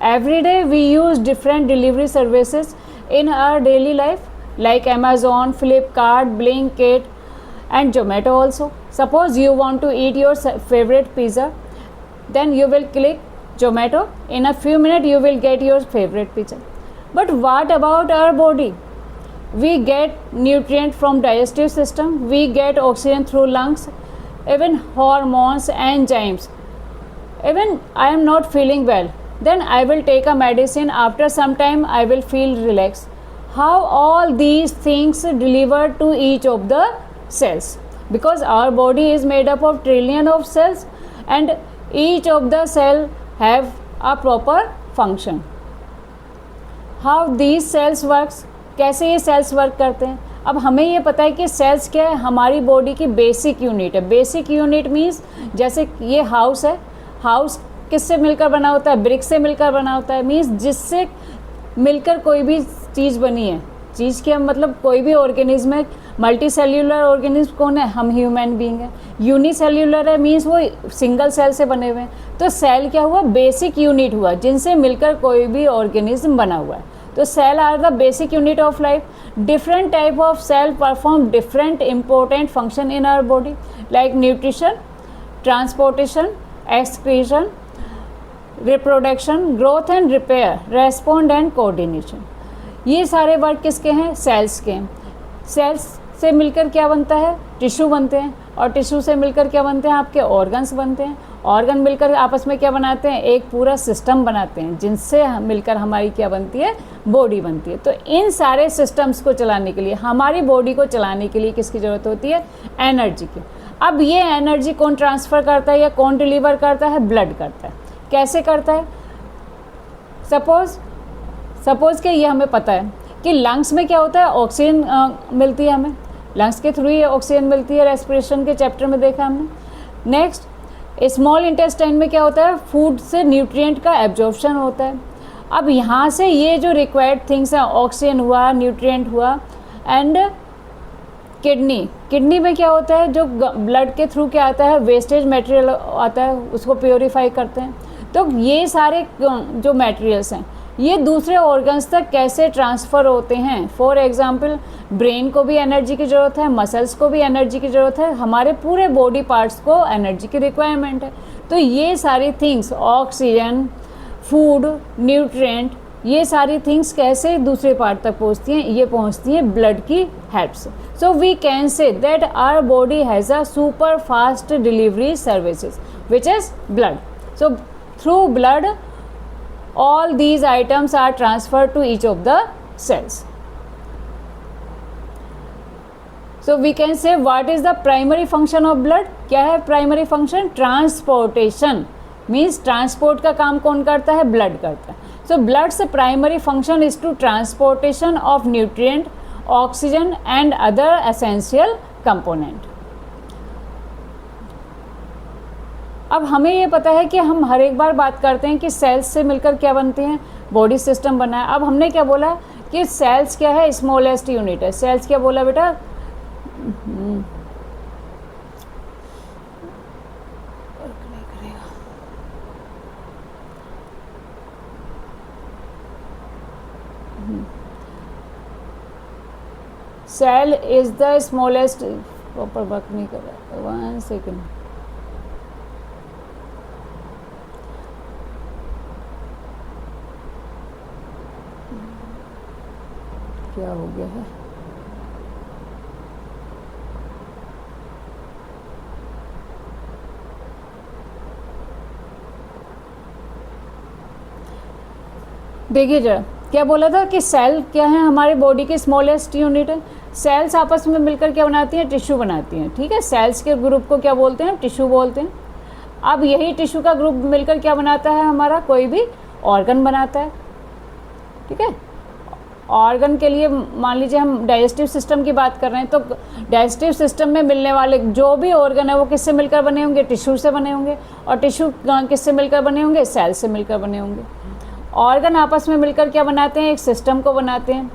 Every day we use different delivery services in our daily life like Amazon, Flipkart, Blinkit and Zomato also. Suppose you want to eat your favorite pizza, then you will click Zomato. In a few minutes you will get your favorite pizza. But what about our body? We get nutrient from digestive system, we get oxygen through lungs, even hormones, enzymes. Even I am not feeling well, then I will take a medicine, after some time I will feel relaxed. How all these things deliver to each of the cells? Because our body is made up of trillion of cells and each of the cell have a proper function. How these cells works? कैसे ये sales work करते हैं? अब हमें ये पता है कि सेल्स क्या है, हमारी बॉडी की बेसिक यूनिट है. बेसिक यूनिट मीन्स जैसे ये हाउस है, हाउस किससे मिलकर बना होता है? ब्रिक से मिलकर बना होता है. मीन्स जिससे मिलकर कोई भी चीज़ बनी है. चीज़ के मतलब कोई भी ऑर्गेनिज्म है. मल्टी सेल्यूलर ऑर्गेनिज्म कौन है? हम ह्यूमन बीइंग है. यूनिसेल्यूलर है मीन्स वो सिंगल सेल से बने हुए हैं. तो सेल क्या हुआ? बेसिक यूनिट हुआ जिनसे मिलकर कोई भी ऑर्गेनिज्म बना हुआ है. तो cell are the basic unit of life. Different type of cell perform different important function in our body like nutrition, transportation, excretion, reproduction, growth and repair, respond and coordination. ये सारे वर्क किसके हैं? Sales के हैं. Sales से मिलकर क्या बनता है? टिश्यू बनते हैं. और टिश्यू से मिलकर क्या बनते हैं? आपके ऑर्गन्स बनते हैं. ऑर्गन मिलकर आपस में क्या बनाते हैं? एक पूरा सिस्टम बनाते हैं जिनसे मिलकर हमारी क्या बनती है? बॉडी बनती है. तो इन सारे सिस्टम्स को चलाने के लिए, हमारी बॉडी को चलाने के लिए किसकी ज़रूरत होती है? एनर्जी की. अब ये एनर्जी कौन ट्रांसफ़र करता है या कौन डिलीवर करता है? ब्लड करता है. कैसे करता है? सपोज़ कि ये हमें पता है कि लंग्स में क्या होता है? ऑक्सीजन मिलती है हमें. लंग्स के थ्रू ही ऑक्सीजन मिलती है. रेस्पिरेशन के चैप्टर में देखा हमने. नेक्स्ट, स्मॉल इंटेस्टाइन में क्या होता है? फूड से न्यूट्रिएंट का एब्जॉर्प्शन होता है. अब यहाँ से ये जो रिक्वायर्ड थिंग्स हैं, ऑक्सीजन हुआ, न्यूट्रिएंट हुआ, एंड किडनी में क्या होता है? जो ब्लड के थ्रू क्या आता है? वेस्टेज मटेरियल आता है, उसको प्योरीफाई करते हैं. तो ये सारे जो मटेरियल्स हैं ये दूसरे ऑर्गन्स तक कैसे ट्रांसफ़र होते हैं? फॉर एग्जांपल ब्रेन को भी एनर्जी की ज़रूरत है, मसल्स को भी एनर्जी की ज़रूरत है, हमारे पूरे बॉडी पार्ट्स को एनर्जी की रिक्वायरमेंट है. तो ये सारी थिंग्स, ऑक्सीजन, फूड, न्यूट्रिएंट, ये सारी थिंग्स कैसे दूसरे पार्ट तक पहुँचती हैं? ये पहुँचती हैं ब्लड की हेल्प से. So we can say that our body has a super fast delivery services which is blood. So through blood all these items are transferred to each of the cells. So we can say what is the primary function of blood? क्या है primary function? Transportation. Means transport का काम कौन करता है? Blood करता है. So blood's primary function is to transportation of nutrient, oxygen and other essential component. अब हमें ये पता है कि हम हर एक बार बात करते हैं कि सेल्स से मिलकर क्या बनते हैं? बॉडी सिस्टम बना है. अब हमने क्या बोला कि सेल्स क्या है? स्मॉलेस्ट यूनिट है. सेल्स क्या बोला बेटा? Cell is the smallest. Proper work नहीं कर रहा. 1 सेकेंड. क्या हो गया है? देखिए जरा, क्या बोला था कि सेल क्या है? हमारे बॉडी की स्मॉलेस्ट यूनिट है. सेल्स आपस में मिलकर क्या बनाती हैं? टिश्यू बनाती हैं. ठीक है. सेल्स के ग्रुप को क्या बोलते हैं? टिश्यू बोलते हैं. अब यही टिश्यू का ग्रुप मिलकर क्या बनाता है? हमारा कोई भी ऑर्गन बनाता है. ठीक है. ऑर्गन के लिए मान लीजिए हम डाइजेस्टिव सिस्टम की बात कर रहे हैं, तो डाइजेस्टिव सिस्टम में मिलने वाले जो भी ऑर्गन है वो किससे मिलकर बने होंगे? टिश्यू से बने होंगे. और टिश्यू किससे मिलकर बने होंगे? सेल से मिलकर बने होंगे. ऑर्गन आपस में मिलकर क्या बनाते हैं? एक सिस्टम को बनाते हैं.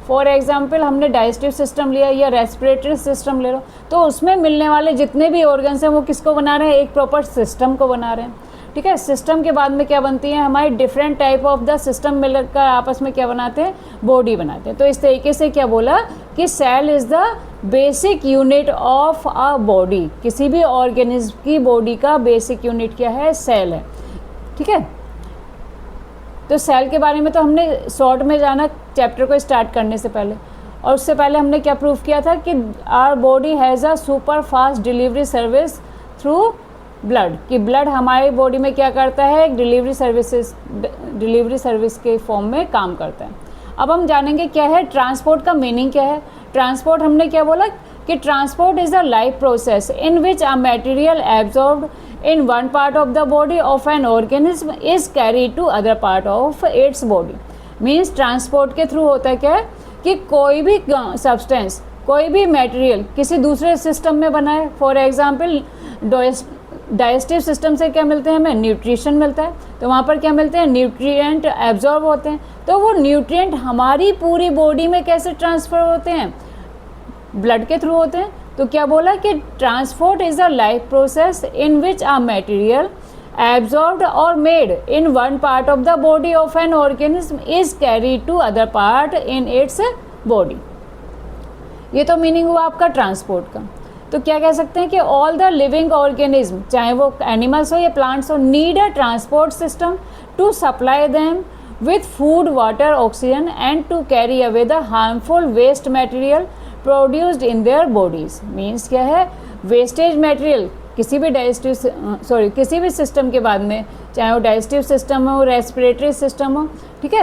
फॉर एग्जाम्पल हमने डाइजेस्टिव सिस्टम लिया या रेस्पिरेटरी सिस्टम ले लो, तो उसमें मिलने वाले जितने भी ऑर्गन्स हैं वो किसको बना रहे हैं? एक प्रॉपर सिस्टम को बना रहे हैं. ठीक है। सिस्टम के बाद में क्या बनती है, हमारी different type of the system मिलकर आपस में क्या बनाते हैं, बॉडी बनाते हैं। तो इस तरीके से क्या बोला कि cell is the basic unit of a body, किसी भी ऑर्गेनिज्म की बॉडी का बेसिक यूनिट क्या है, सेल है, ठीक है। तो सेल के बारे में तो हमने शॉर्ट में जाना चैप्टर को स्टार्ट करने से पहले, और उससे पहले हमने क्या प्रूव किया था कि our body has a super fast delivery service through blood, कि ब्लड हमारी बॉडी में क्या करता है, एक डिलीवरी सर्विस के फॉर्म में काम करता है। अब हम जानेंगे क्या है ट्रांसपोर्ट का मीनिंग क्या है। ट्रांसपोर्ट हमने क्या बोला कि transport is a life process in which a material absorbed in one part of the body of an organism is carried to other part of its body. Means transport के through होता है क्या है कि कोई भी सब्सटेंस, कोई भी मटेरियल किसी दूसरे सिस्टम में बना है। फॉर एग्जांपल डाइजेस्टिव सिस्टम से क्या मिलते हैं, हमें न्यूट्रिशन मिलता है, तो वहाँ पर क्या मिलते हैं, न्यूट्रिएंट एब्जॉर्ब होते हैं। तो वो न्यूट्रिएंट हमारी पूरी बॉडी में कैसे ट्रांसफ़र होते हैं, ब्लड के थ्रू होते हैं। तो क्या बोला कि transport is a life process in which a material absorbed or made in one part of the body of an organism is carried to other part in its body। ये तो meaning हुआ आपका ट्रांसपोर्ट का। तो क्या कह सकते हैं कि ऑल द लिविंग ऑर्गेनिज्म, चाहे वो एनिमल्स हो या प्लांट्स हो, need a transport system to supply them with food, water, oxygen and to carry away the harmful waste material produced in their bodies। Means क्या है, वेस्टेज मटेरियल किसी भी system के बाद में, चाहे वो डाइजेस्टिव सिस्टम हो, रेस्पिरेटरी सिस्टम हो, ठीक है,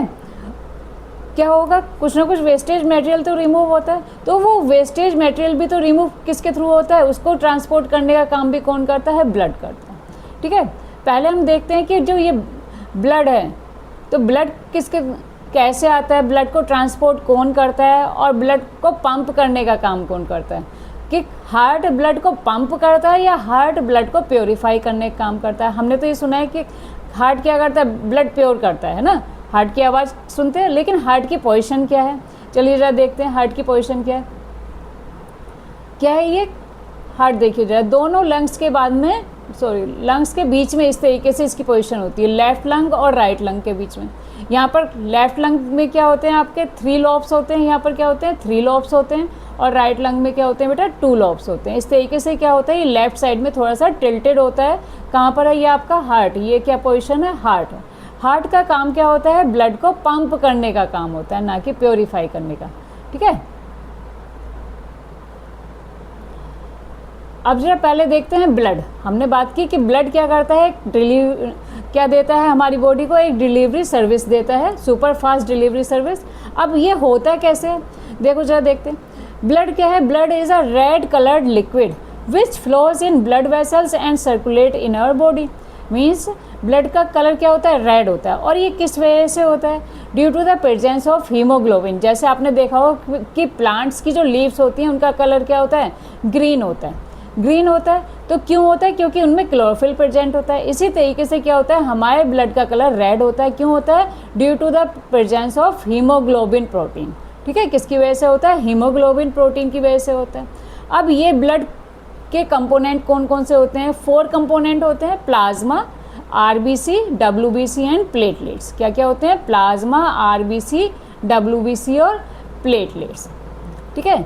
क्या होगा, कुछ ना कुछ वेस्टेज मटेरियल तो रिमूव होता है। तो वो वेस्टेज मटेरियल भी तो रिमूव किसके थ्रू होता है, उसको ट्रांसपोर्ट करने का काम भी कौन करता है, ब्लड करता है, ठीक है। पहले हम देखते हैं कि जो ये ब्लड है, तो ब्लड कैसे आता है, ब्लड को ट्रांसपोर्ट कौन करता है, और ब्लड को पंप करने का काम कौन करता है, कि हार्ट ब्लड को पंप करता है या हार्ट ब्लड को प्योरीफाई करने का काम करता है। हमने तो ये सुना है कि हार्ट क्या करता है, ब्लड प्योर करता है ना, हार्ट की आवाज़ सुनते हैं, लेकिन हार्ट की पोजीशन क्या है, चलिए जरा देखते हैं हार्ट की पोजीशन क्या है ये हार्ट देखिए जरा, दोनों लंग्स के बाद में लंग्स के बीच में इस तरीके से इसकी पोजीशन होती है, लेफ्ट लंग और राइट लंग के बीच में। यहाँ पर लेफ्ट लंग में क्या होते हैं आपके 3 लॉब्स होते हैं, यहाँ पर क्या होते हैं 3 लॉब्स होते हैं, और राइट लंग में क्या होते हैं बेटा 2 लॉब्स होते हैं। इस तरीके से क्या होता है, ये लेफ्ट साइड में थोड़ा सा टिल्टेड होता है। कहाँ पर है ये आपका हार्ट, ये क्या पोजीशन है, हार्ट। हार्ट का काम क्या होता है, ब्लड को पंप करने का काम होता है, ना कि प्योरीफाई करने का, ठीक है। अब जरा पहले देखते हैं ब्लड। हमने बात की कि ब्लड क्या करता है, क्या देता है हमारी बॉडी को, एक डिलीवरी सर्विस देता है, सुपर फास्ट डिलीवरी सर्विस। अब ये होता कैसे, देखो जरा देखते हैं। ब्लड क्या है, blood is a red coloured liquid which flows in blood vessels and circulate in our body. Means blood का कलर क्या होता है, रेड होता है, और ये किस वजह से होता है, due to the presence of haemoglobin. जैसे आपने देखा हो कि प्लांट्स की जो लीव्स होती हैं उनका कलर क्या होता है, ग्रीन होता है। ग्रीन होता है तो क्यों होता है, क्योंकि उनमें क्लोरोफिल प्रेजेंट होता है। इसी तरीके से क्या होता है, हमारे ब्लड का कलर रेड होता है, क्यों होता है, due to the presence of haemoglobin protein, ठीक है। किसकी वजह से होता है, हीमोग्लोबिन प्रोटीन की वजह से होता है। अब ये ब्लड के कंपोनेंट कौन कौन से होते हैं, 4 कंपोनेंट होते हैं, plasma, RBC, WBC and platelets. क्या क्या होते हैं, प्लाज्मा, आरबीसी, डब्ल्यूबीसी और प्लेटलेट्स, ठीक है।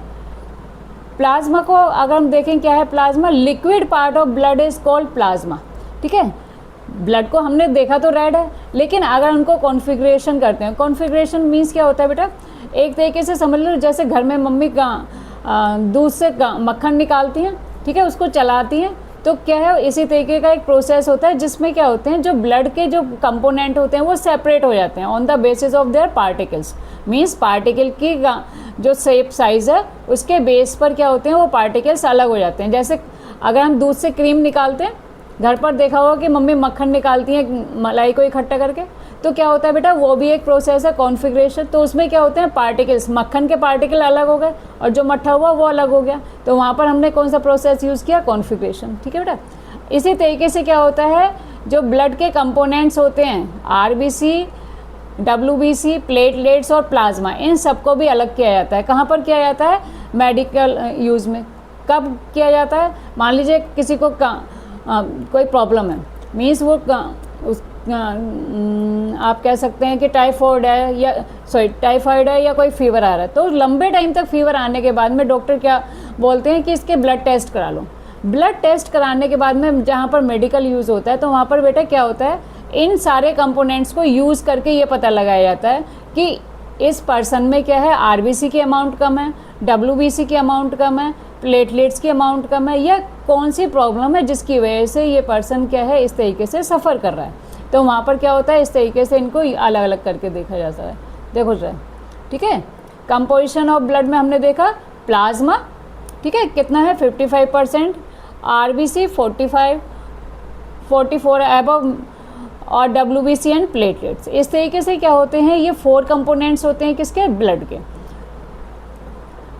प्लाज्मा को अगर हम देखें क्या है, plasma liquid part of blood is called plasma, ठीक है। ब्लड को हमने देखा तो रेड है, लेकिन अगर उनको कॉन्फ़िगरेशन करते हैं, कॉन्फ़िगरेशन मीन्स क्या होता है बेटा, एक तरीके से समझ लो जैसे घर में मम्मी दूध से मक्खन निकालती हैं, ठीक है, उसको चलाती हैं, तो क्या है, इसी तरीके का एक प्रोसेस होता है जिसमें क्या होते हैं, जो ब्लड के जो कंपोनेंट होते हैं वो सेपरेट हो जाते हैं on the basis of their particles. Means particle की जो शेप साइज़ है उसके बेस पर क्या होते हैं, वो पार्टिकल्स अलग हो जाते हैं। जैसे अगर हम दूध से क्रीम निकालते हैं, घर पर देखा होगा कि मम्मी मक्खन निकालती हैं मलाई को इकट्ठा करके, तो क्या होता है बेटा, वो भी एक प्रोसेस है कॉन्फ़िगरेशन। तो उसमें क्या होते हैं, पार्टिकल्स, मक्खन के पार्टिकल अलग हो गए और जो मट्ठा हुआ वो अलग हो गया, तो वहाँ पर हमने कौन सा प्रोसेस यूज़ किया, कॉन्फ़िगरेशन, ठीक है बेटा। इसी तरीके से क्या होता है, जो ब्लड के कंपोनेंट्स होते हैं, आरबीसी, डब्ल्यूबीसी, प्लेटलेट्स और प्लाज्मा, इन सबको भी अलग किया जाता है। कहाँ पर किया जाता है, मेडिकल यूज़ में। कब किया जाता है, मान लीजिए किसी को कोई प्रॉब्लम है, मीन्स वो आप कह सकते हैं कि टाइफाइड है या कोई फीवर आ रहा है, तो लंबे टाइम तक फीवर आने के बाद में डॉक्टर क्या बोलते हैं कि इसके ब्लड टेस्ट करा लो। ब्लड टेस्ट कराने के बाद में जहाँ पर मेडिकल यूज़ होता है तो वहाँ पर बेटा क्या होता है, इन सारे कंपोनेंट्स को यूज़ करके ये पता लगाया जाता है कि इस पर्सन में क्या है, आरबीसी की अमाउंट कम है, डब्ल्यूबीसी की अमाउंट कम है, प्लेटलेट्स की अमाउंट कम है, या कौन सी प्रॉब्लम है जिसकी वजह से ये पर्सन क्या है इस तरीके से सफ़र कर रहा है। तो वहाँ पर क्या होता है, इस तरीके से इनको अलग अलग करके देखा जाता है। देखो जरा, ठीक है। कंपोजिशन ऑफ ब्लड में हमने देखा प्लाज्मा, ठीक है, कितना है 55%, आरबीसी 44 एबव, और डब्ल्यूबीसी एंड प्लेटलेट्स। इस तरीके से क्या होते हैं, ये 4 कंपोनेंट्स होते हैं किसके, ब्लड के।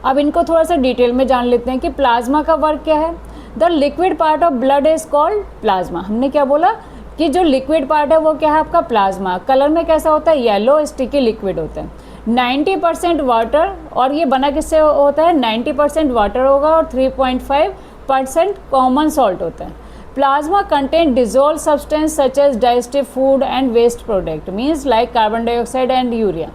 अब इनको थोड़ा सा डिटेल में जान लेते हैं कि प्लाज्मा का वर्क क्या है। The liquid part of blood is called plasma. हमने क्या बोला कि जो लिक्विड पार्ट है वो क्या है आपका प्लाज्मा। कलर में कैसा होता है, येलो स्टिकी लिक्विड होता है। 90% वाटर, और ये बना किससे होता है, 90% वाटर होगा और 3.5% कॉमन सॉल्ट होता है। Plasma contain dissolve substance such as digestive food and waste product, means like carbon dioxide and urea.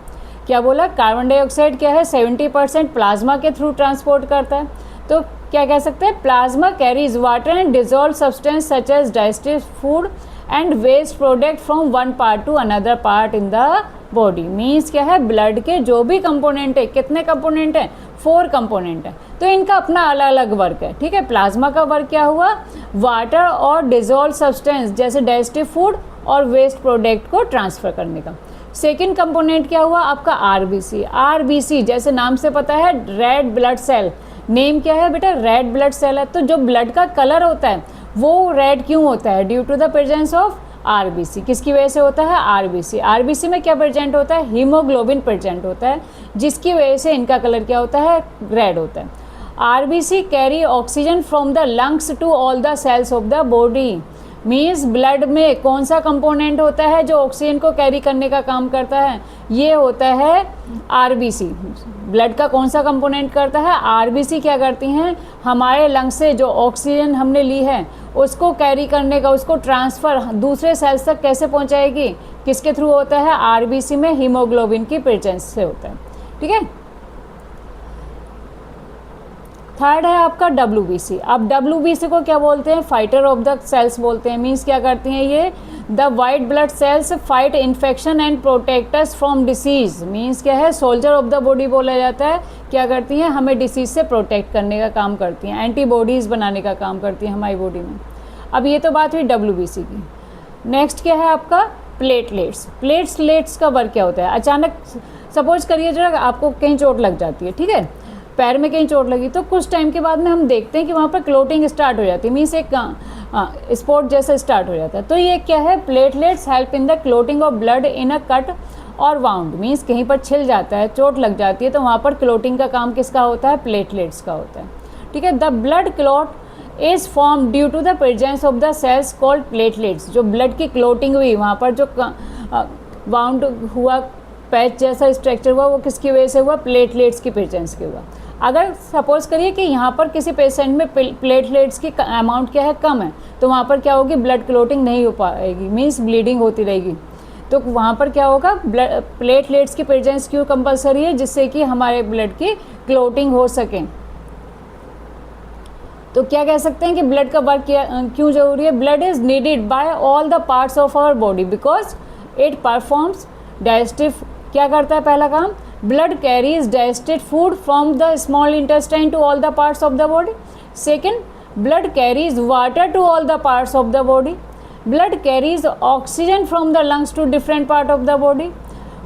क्या बोला, कार्बन डाइऑक्साइड क्या है 70% प्लाज्मा के थ्रू ट्रांसपोर्ट करता है। तो क्या कह सकते हैं, plasma carries water and dissolve substance such as digestive food and waste product from one part to another part in the body. Means क्या है, ब्लड के जो भी कंपोनेंट है, कितने कंपोनेंट है, 4 कंपोनेंट है, तो इनका अपना अलग अलग वर्क है, ठीक है। प्लाज्मा का वर्क क्या हुआ, वाटर और डिजोल्व सब्सटेंस जैसे डाइजेस्टिव फूड और वेस्ट प्रोडक्ट को ट्रांसफर करने का। सेकेंड कंपोनेंट क्या हुआ आपका, आरबीसी। आरबीसी जैसे नाम से पता है, रेड ब्लड सेल। नेम क्या है बेटा, रेड ब्लड सेल है। तो जो ब्लड का कलर होता है वो रेड क्यों होता है, due to the presence of RBC. किसकी वजह से होता है, आरबीसी। आरबीसी में क्या प्रेजेंट होता है, हीमोग्लोबिन प्रेजेंट होता है, जिसकी वजह से इनका कलर क्या होता है, रेड होता है। RBC carry oxygen from the lungs to all the cells of the body. Means blood में कौन सा कंपोनेंट होता है जो ऑक्सीजन को कैरी करने का काम करता है, ये होता है आरबीसी। ब्लड का कौन सा कंपोनेंट करता है, आरबीसी क्या करती हैं, हमारे लंग्स से जो ऑक्सीजन हमने ली है उसको कैरी करने का, उसको ट्रांसफ़र दूसरे सेल्स तक कैसे पहुंचाएगी, किसके थ्रू होता है, आरबीसी में हीमोग्लोबिन की प्रेजेंस से होता है, ठीक है। थर्ड है आपका डब्ल्यूबीसी। अब डब्ल्यूबीसी को क्या बोलते हैं, फाइटर ऑफ द सेल्स बोलते हैं। मीन्स क्या करती हैं ये, the white blood cells fight infection and protect us from disease. Means क्या है, सोल्जर ऑफ द बॉडी बोला जाता है। क्या करती हैं, हमें डिसीज से प्रोटेक्ट करने का काम करती हैं, एंटीबॉडीज़ बनाने का काम करती हैं हमारी बॉडी में। अब ये तो बात हुई डब्ल्यूबीसी की। नेक्स्ट क्या है आपका, प्लेटलेट्स। प्लेटलेट्स का वर्क क्या होता है, अचानक सपोज करिए जरा आपको कहीं चोट लग जाती है, ठीक है, पैर में कहीं चोट लगी, तो कुछ टाइम के बाद में हम देखते हैं कि वहाँ पर क्लोटिंग स्टार्ट हो जाती है। मीन्स एक स्पॉट जैसा स्टार्ट हो जाता है। तो ये क्या है, platelets help in the clotting of blood in a cut और वाउंड। मीन्स कहीं पर छिल जाता है, चोट लग जाती है, तो वहाँ पर क्लोटिंग का काम किसका होता है, प्लेटलेट्स का होता है, ठीक है। The blood clot is form due to the presence of the cells called platelets. जो ब्लड की क्लोटिंग हुई, वहाँ पर जो वाउंड हुआ, पैच जैसा स्ट्रक्चर हुआ, वो किसकी वजह से हुआ, प्लेटलेट्स की प्रेजेंस के हुआ। अगर सपोज करिए कि यहाँ पर किसी पेशेंट में प्लेटलेट्स की अमाउंट क्या है, कम है, तो वहाँ पर क्या होगी, ब्लड क्लोटिंग नहीं हो पाएगी, मीन्स ब्लीडिंग होती रहेगी। तो वहाँ पर क्या होगा, ब्लड प्लेटलेट्स की प्रेजेंस क्यों कंपलसरी है, जिससे कि हमारे ब्लड की क्लोटिंग हो सके। तो क्या कह सकते हैं कि ब्लड का वर्क क्यों जरूरी है। Blood is needed by all the parts of our body because it performs digestive. क्या करता है पहला काम, blood carries digested food from the small intestine to all the parts of the body. Second, blood carries water to all the parts of the body. Blood carries oxygen from the lungs to different part of the body.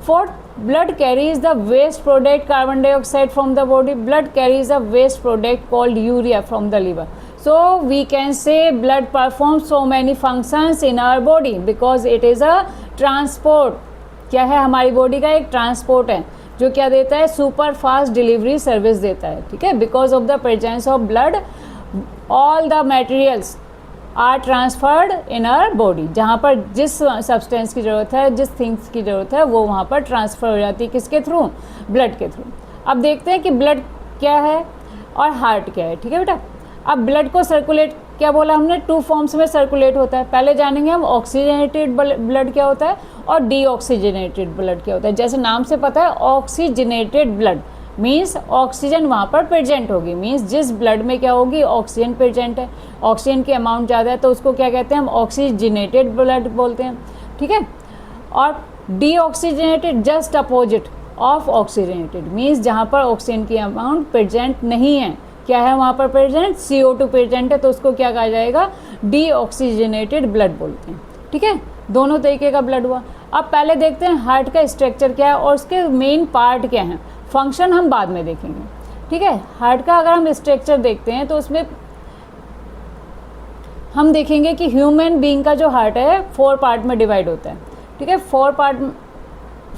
Fourth, blood carries the waste product carbon dioxide from the body. Blood carries a waste product called urea from the liver. So we can say blood performs so many functions in our body because it is a transport. क्या है, हमारी body का एक transport है जो क्या देता है, सुपर फास्ट डिलीवरी सर्विस देता है, ठीक है। Because of the presence of blood all the materials are transferred in our body. जहाँ पर जिस सब्सटेंस की ज़रूरत है, जिस थिंग्स की ज़रूरत है, वो वहाँ पर ट्रांसफ़र हो जाती है, किसके थ्रू, ब्लड के थ्रू। अब देखते हैं कि ब्लड क्या है और हार्ट क्या है, ठीक है बेटा। अब ब्लड को सर्कुलेट क्या बोला हमने, 2 फॉर्म्स में सर्कुलेट होता है। पहले जानेंगे हम ऑक्सीजनेटेड ब्लड क्या होता है और डीऑक्सीजनेटेड ब्लड क्या होता है। जैसे नाम से पता है ऑक्सीजनेटेड ब्लड मीन्स ऑक्सीजन वहाँ पर प्रेजेंट होगी, मीन्स जिस ब्लड में क्या होगी, ऑक्सीजन प्रेजेंट है, ऑक्सीजन की अमाउंट ज़्यादा है तो उसको क्या कहते हैं हम, ऑक्सीजनेटेड ब्लड बोलते हैं, ठीक है। और deoxygenated just opposite of oxygenated means जहाँ पर ऑक्सीजन की अमाउंट प्रेजेंट नहीं है, क्या है वहाँ पर प्रेजेंट, CO2 प्रेजेंट है, तो उसको क्या कहा जाएगा, डीऑक्सीजनेटेड ब्लड बोलते हैं, ठीक है। दोनों तरीके का ब्लड हुआ। अब पहले देखते हैं हार्ट का स्ट्रक्चर क्या है और उसके मेन पार्ट क्या हैं, फंक्शन हम बाद में देखेंगे, ठीक है। हार्ट का अगर हम स्ट्रक्चर देखते हैं तो उसमें हम देखेंगे कि ह्यूमन बीइंग का जो हार्ट है 4 पार्ट में डिवाइड होता है, ठीक है।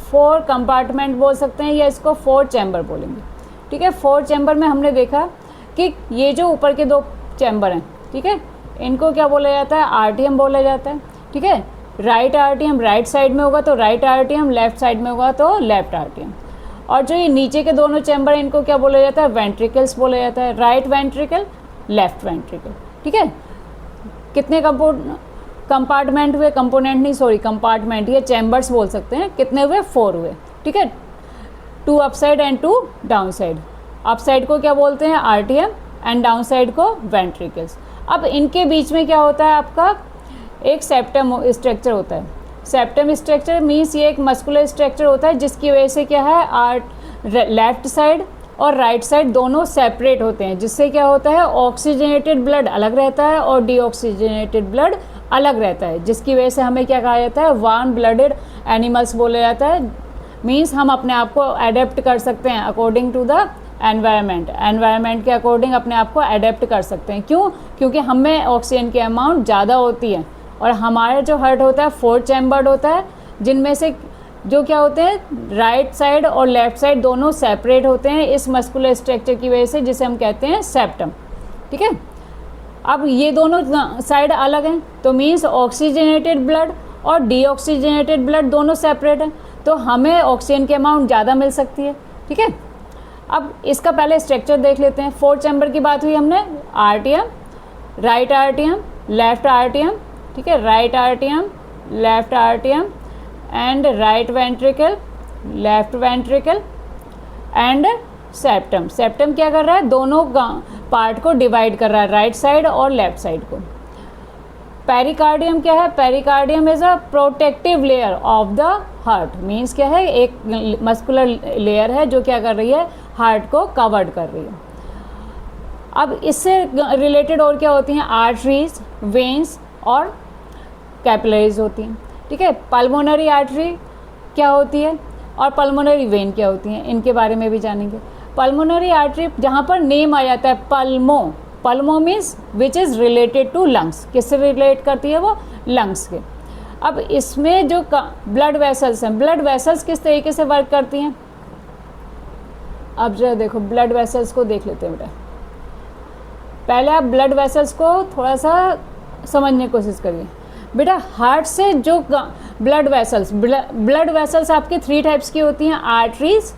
4 कंपार्टमेंट बोल सकते हैं या इसको 4 चैम्बर बोलेंगे, ठीक है। 4 चैम्बर में हमने देखा कि ये जो ऊपर के 2 चैम्बर हैं, ठीक है, इनको क्या बोला जाता है, आर्टियम बोला जाता है, ठीक है। राइट आर्टियम राइट साइड में होगा तो राइट आर्टियम, लेफ्ट साइड में होगा तो लेफ्ट आर्टियम। और जो ये नीचे के दोनों चैम्बर हैं इनको क्या बोला जाता है, वेंट्रिकल्स बोला जाता है, राइट वेंट्रिकल लेफ्ट वेंट्रिकल, ठीक है। कितने कंपार्टमेंट हुए, कंपोनेंट नहीं सॉरी कंपार्टमेंट, ये चैम्बर्स बोल सकते हैं, कितने हुए, 4 हुए, ठीक है। 2 upside and 2 down side. Up side को क्या बोलते हैं, आर्टियम, एंड डाउन साइड को वेंट्रिकल्स। अब इनके बीच में क्या होता है, आपका एक सेप्टम स्ट्रक्चर होता है। सेप्टम स्ट्रक्चर मीन्स ये एक मस्कुलर स्ट्रक्चर होता है जिसकी वजह से क्या है, लेफ्ट साइड और राइट साइड दोनों सेपरेट होते हैं, जिससे क्या होता है, ऑक्सीजनेटेड ब्लड अलग रहता है और डीऑक्सीजनेटेड ब्लड अलग रहता है, जिसकी वजह से हमें क्या कहा जाता है, वार्म ब्लडेड एनिमल्स बोला जाता है। मीन्स हम अपने आप को अडेप्ट कर सकते हैं अकॉर्डिंग टू द एनवायरनमेंट के अकॉर्डिंग अपने आप को अडेप्ट कर सकते हैं। क्यों, क्योंकि हमें ऑक्सीजन की अमाउंट ज़्यादा होती है और हमारा जो हार्ट होता है 4 चैम्बर्ड होता है, जिनमें से जो क्या होते हैं, राइट साइड और लेफ्ट साइड दोनों सेपरेट होते हैं इस मस्कुलर स्ट्रक्चर की वजह से, जिसे हम कहते हैं सेप्टम, ठीक है। अब ये दोनों साइड अलग हैं तो मीन्स ऑक्सीजनेटेड ब्लड और डीऑक्सीजनेटेड ब्लड दोनों सेपरेट हैं, तो हमें ऑक्सीजन की अमाउंट ज़्यादा मिल सकती है, ठीक है। अब इसका पहले स्ट्रक्चर देख लेते हैं। 4 चैम्बर की बात हुई हमने, आर्टियम, राइट आर्टियम, लेफ्ट आर्टियम, ठीक है, राइट आर्टियम, लेफ्ट आर्टियम and right ventricle, left ventricle and septum. Septum क्या कर रहा है, दोनों पार्ट को डिवाइड कर रहा है, राइट साइड और लेफ्ट साइड को। पेरिकार्डियम क्या है, pericardium is a protective layer of the heart, means क्या है, एक मस्कुलर लेयर है जो क्या कर रही है, हार्ट को कवर्ड कर रही है। अब इससे रिलेटेड और क्या होती हैं, आर्टरीज, वेन्स और कैपिलरीज होती हैं, ठीक है। पल्मोनरी आर्टरी क्या होती है और पल्मोनरी वेन क्या होती हैं, इनके बारे में भी जानेंगे। पल्मोनरी आर्टरी जहाँ पर नेम आ जाता है pulmo means which is related to lungs, किससे रिलेट करती है वो, लंग्स के। अब इसमें जो ब्लड वेसल्स हैं, ब्लड वेसल्स किस तरीके से वर्क करती हैं, अब जरा देखो ब्लड वेसल्स को देख लेते हैं बेटा। पहले आप ब्लड वेसल्स को थोड़ा सा समझने की कोशिश करिए बेटा। हार्ट से जो ब्लड वेसल्स आपके 3 टाइप्स की होती हैं, आर्टरीज,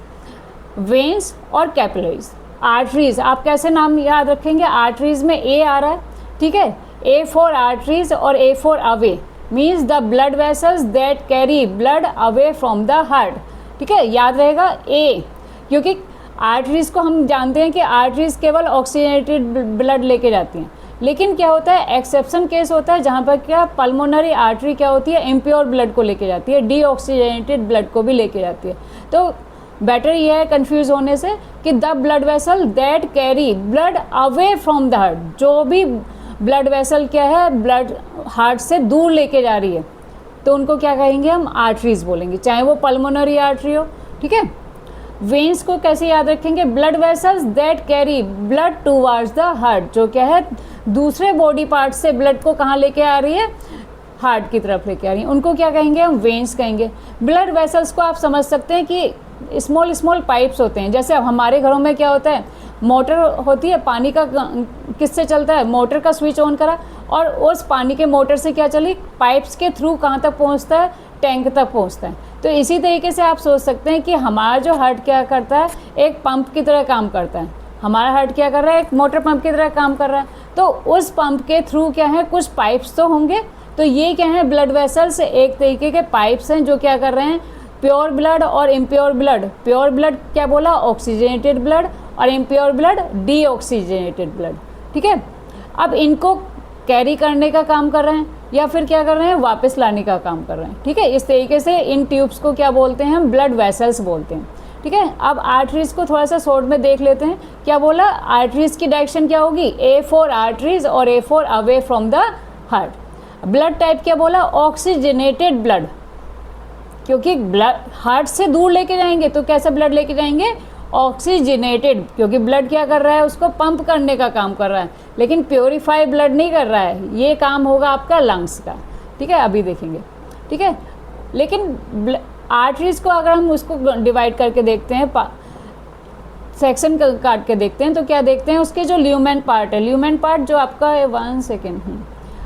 वेन्स और कैपिलरीज। आर्टरीज आप कैसे नाम याद रखेंगे, आर्टरीज में ए आ रहा है, ठीक है, A फॉर आर्टरीज और A for away means the blood vessels that carry blood away from the heart, ठीक है, याद रहेगा A, क्योंकि आर्टरीज को हम जानते हैं कि आर्टरीज केवल ऑक्सीजनेटेड ब्लड लेके जाती हैं, लेकिन क्या होता है, एक्सेप्शन केस होता है जहाँ पर क्या पल्मोनरी आर्टरी क्या होती है, इम्प्योर ब्लड को लेके जाती है, डीऑक्सीजनेटेड ब्लड को भी लेके जाती है। तो बेटर ये है कंफ्यूज होने से कि the blood vessel that carry blood away from the heart, जो भी ब्लड वेसल क्या है, ब्लड हार्ट से दूर लेके जा रही है, तो उनको क्या कहेंगे हम, आर्टरीज बोलेंगे, चाहे वो पल्मोनरी आर्टरी हो, ठीक है। वेन्स को कैसे याद रखेंगे, blood vessels that carry blood towards the heart, जो क्या है दूसरे बॉडी पार्ट से ब्लड को कहाँ लेके आ रही है, हार्ट की तरफ लेके आ रही है, उनको क्या कहेंगे हम, वेन्स कहेंगे। ब्लड वेसल्स को आप समझ सकते हैं कि स्मॉल पाइप्स होते हैं, जैसे अब हमारे घरों में क्या होता है, मोटर होती है, पानी का किससे चलता है, मोटर का स्विच ऑन करा और उस पानी के मोटर से क्या चली, पाइप्स के थ्रू कहाँ तक पहुँचता है, टैंक तक पहुँचता है। तो इसी तरीके से आप सोच सकते हैं कि हमारा जो हार्ट क्या करता है, एक पंप की तरह काम करता है। हमारा हार्ट क्या कर रहा है, एक मोटर पंप की तरह काम कर रहा है। तो उस पंप के थ्रू क्या है, कुछ पाइप्स तो होंगे। तो ये क्या है, ब्लड वेसल्स एक तरीके के पाइप्स हैं जो क्या कर रहे हैं, प्योर ब्लड और इम्प्योर ब्लड। प्योर ब्लड क्या बोला, ऑक्सीजनेटेड ब्लड, और इम्प्योर ब्लड डीऑक्सीजनेटेड ब्लड। ठीक है, अब इनको कैरी करने का काम कर रहे हैं या फिर क्या कर रहे हैं, वापस लाने का काम कर रहे हैं। ठीक है, इस तरीके से इन ट्यूब्स को क्या बोलते हैं, हम ब्लड वेसल्स बोलते हैं। ठीक है, अब आर्टरीज को थोड़ा सा शॉर्ट में देख लेते हैं। क्या बोला, आर्टरीज की डायरेक्शन क्या होगी, ए फॉर आर्टरीज और A for away from the heart. Blood type क्या बोला, ऑक्सीजनेटेड ब्लड, क्योंकि ब्लड हार्ट से दूर लेके जाएंगे तो कैसा ब्लड लेके जाएंगे, ऑक्सीजनेटेड, क्योंकि ब्लड क्या कर रहा है, उसको पंप करने का काम कर रहा है, लेकिन प्योरीफाई ब्लड नहीं कर रहा है। ये काम होगा आपका लंग्स का। ठीक है, अभी देखेंगे। ठीक है, लेकिन आर्टरीज को अगर हम उसको डिवाइड करके देखते हैं, सेक्शन काट के देखते हैं, तो क्या देखते हैं, उसके जो ल्यूमेन पार्ट है, ल्यूमेन पार्ट जो आपका है, 1 सेकेंड।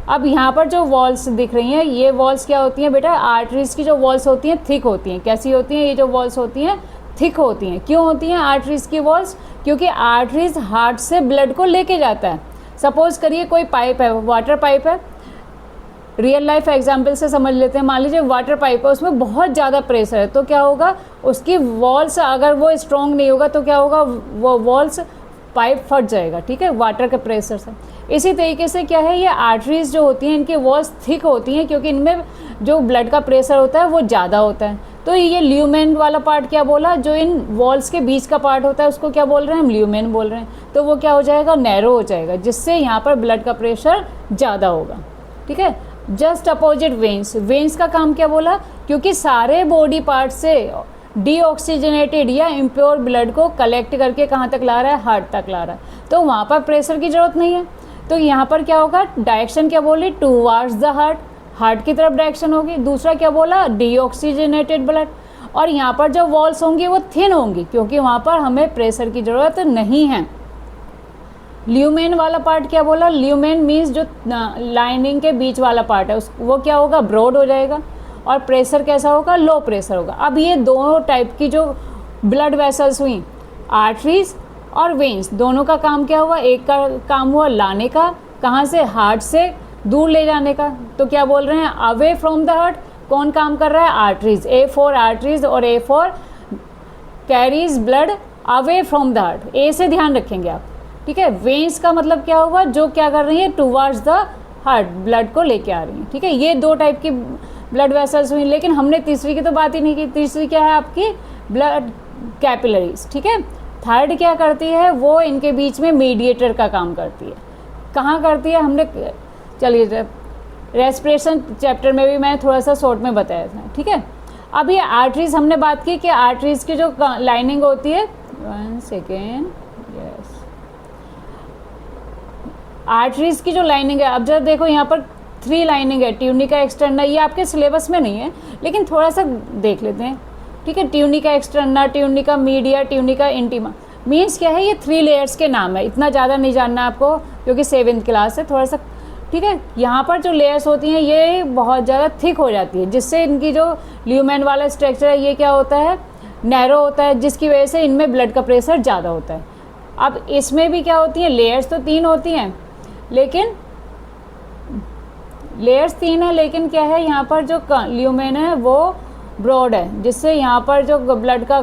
अब यहाँ पर जो वॉल्स दिख रही हैं, ये वॉल्स क्या होती हैं बेटा, आर्टरीज की जो वॉल्स होती हैं थिक होती हैं। कैसी होती हैं, ये जो वॉल्स होती हैं थिक होती हैं। क्यों होती हैं आर्टरीज की वॉल्स, क्योंकि आर्टरीज हार्ट से ब्लड को लेके जाता है। सपोज करिए कोई पाइप है, वाटर पाइप है, रियल लाइफ एग्जाम्पल से समझ लेते हैं। मान लीजिए वाटर पाइप है, उसमें बहुत ज़्यादा प्रेशर है, तो क्या होगा, उसकी वॉल्स अगर वो स्ट्रॉन्ग नहीं होगा तो क्या होगा, वो वॉल्स पाइप फट जाएगा। ठीक है, वाटर के प्रेशर से। इसी तरीके से क्या है, ये आर्टरीज जो होती हैं इनकी वॉल्स थिक होती हैं, क्योंकि इनमें जो ब्लड का प्रेशर होता है वो ज़्यादा होता है। तो ये ल्यूमेन वाला पार्ट क्या बोला, जो इन वॉल्स के बीच का पार्ट होता है उसको क्या बोल रहे हैं, हम ल्यूमेन बोल रहे हैं। तो वो क्या हो जाएगा, नैरो हो जाएगा, जिससे यहाँ पर ब्लड का प्रेशर ज़्यादा होगा। ठीक है, जस्ट अपोजिट वेन्स। वेन्स का काम क्या बोला, क्योंकि सारे बॉडी पार्ट से डीऑक्सीजनेटेड या इम्प्योर ब्लड को कलेक्ट करके कहाँ तक ला रहा है, हार्ट तक ला रहा है। तो वहाँ पर प्रेशर की ज़रूरत नहीं है। तो यहाँ पर क्या होगा, डायरेक्शन क्या बोली, टूवर्ड्स द हार्ट, हार्ट की तरफ डायरेक्शन होगी। दूसरा क्या बोला, डीऑक्सीजनेटेड ब्लड। और यहाँ पर जो वॉल्स होंगी वो थिन होंगी, क्योंकि वहाँ पर हमें प्रेशर की ज़रूरत नहीं है। ल्यूमेन वाला पार्ट क्या बोला, ल्यूमेन मीन्स जो लाइनिंग के बीच वाला पार्ट है वो क्या होगा, ब्रॉड हो जाएगा, और प्रेशर कैसा होगा, लो प्रेशर होगा। अब ये दोनों टाइप की जो ब्लड वेसल्स हुई, आर्टरीज और वेन्स, दोनों का काम क्या हुआ, एक का काम हुआ लाने का, कहाँ से, हार्ट से दूर ले जाने का। तो क्या बोल रहे हैं, अवे फ्रॉम द हार्ट। कौन काम कर रहा है, आर्टरीज, ए फॉर आर्टरीज और A for carries blood away from the heart. A से ध्यान रखेंगे आप। ठीक है, वेन्स का मतलब क्या हुआ, जो क्या कर रही है, टूवर्ड्स द हार्ट, ब्लड को लेके आ रही है। ठीक है, ये दो टाइप की ब्लड वेसल्स हुई, लेकिन हमने तीसरी की तो बात ही नहीं की। तीसरी क्या है आपकी, ब्लड कैपिलरीज। ठीक है, थर्ड क्या करती है, वो इनके बीच में मीडिएटर का काम करती है। कहाँ करती है, हमने चलिए रेस्पिरेशन चैप्टर में भी मैं थोड़ा सा शॉर्ट में बताया था। ठीक है, अब ये आर्टरीज हमने बात की कि आर्टरीज की जो लाइनिंग होती है, 1 सेकेंड, यस, आर्टरीज की जो लाइनिंग है, अब जब देखो यहाँ पर 3 लाइनिंग है, ट्यूनिका एक्सटर्ना, ये आपके सिलेबस में नहीं है लेकिन थोड़ा सा देख लेते हैं। ठीक है, tunica externa, tunica media, tunica intima, means क्या है, ये 3 लेयर्स के नाम है। इतना ज़्यादा नहीं जानना आपको, क्योंकि 7th क्लास है थोड़ा सा। ठीक है, यहाँ पर जो लेयर्स होती हैं ये बहुत ज़्यादा थिक हो जाती है, जिससे इनकी जो ल्यूमेन वाला स्ट्रक्चर है ये क्या होता है, नैरो होता है, जिसकी वजह से इनमें ब्लड का प्रेशर ज़्यादा होता है। अब इसमें भी क्या होती हैं, लेयर्स तो 3 होती हैं, लेकिन लेयर्स 3 है, लेकिन क्या है, यहाँ पर जो ल्यूमेन है वो ब्रॉड है, जिससे यहाँ पर जो ब्लड का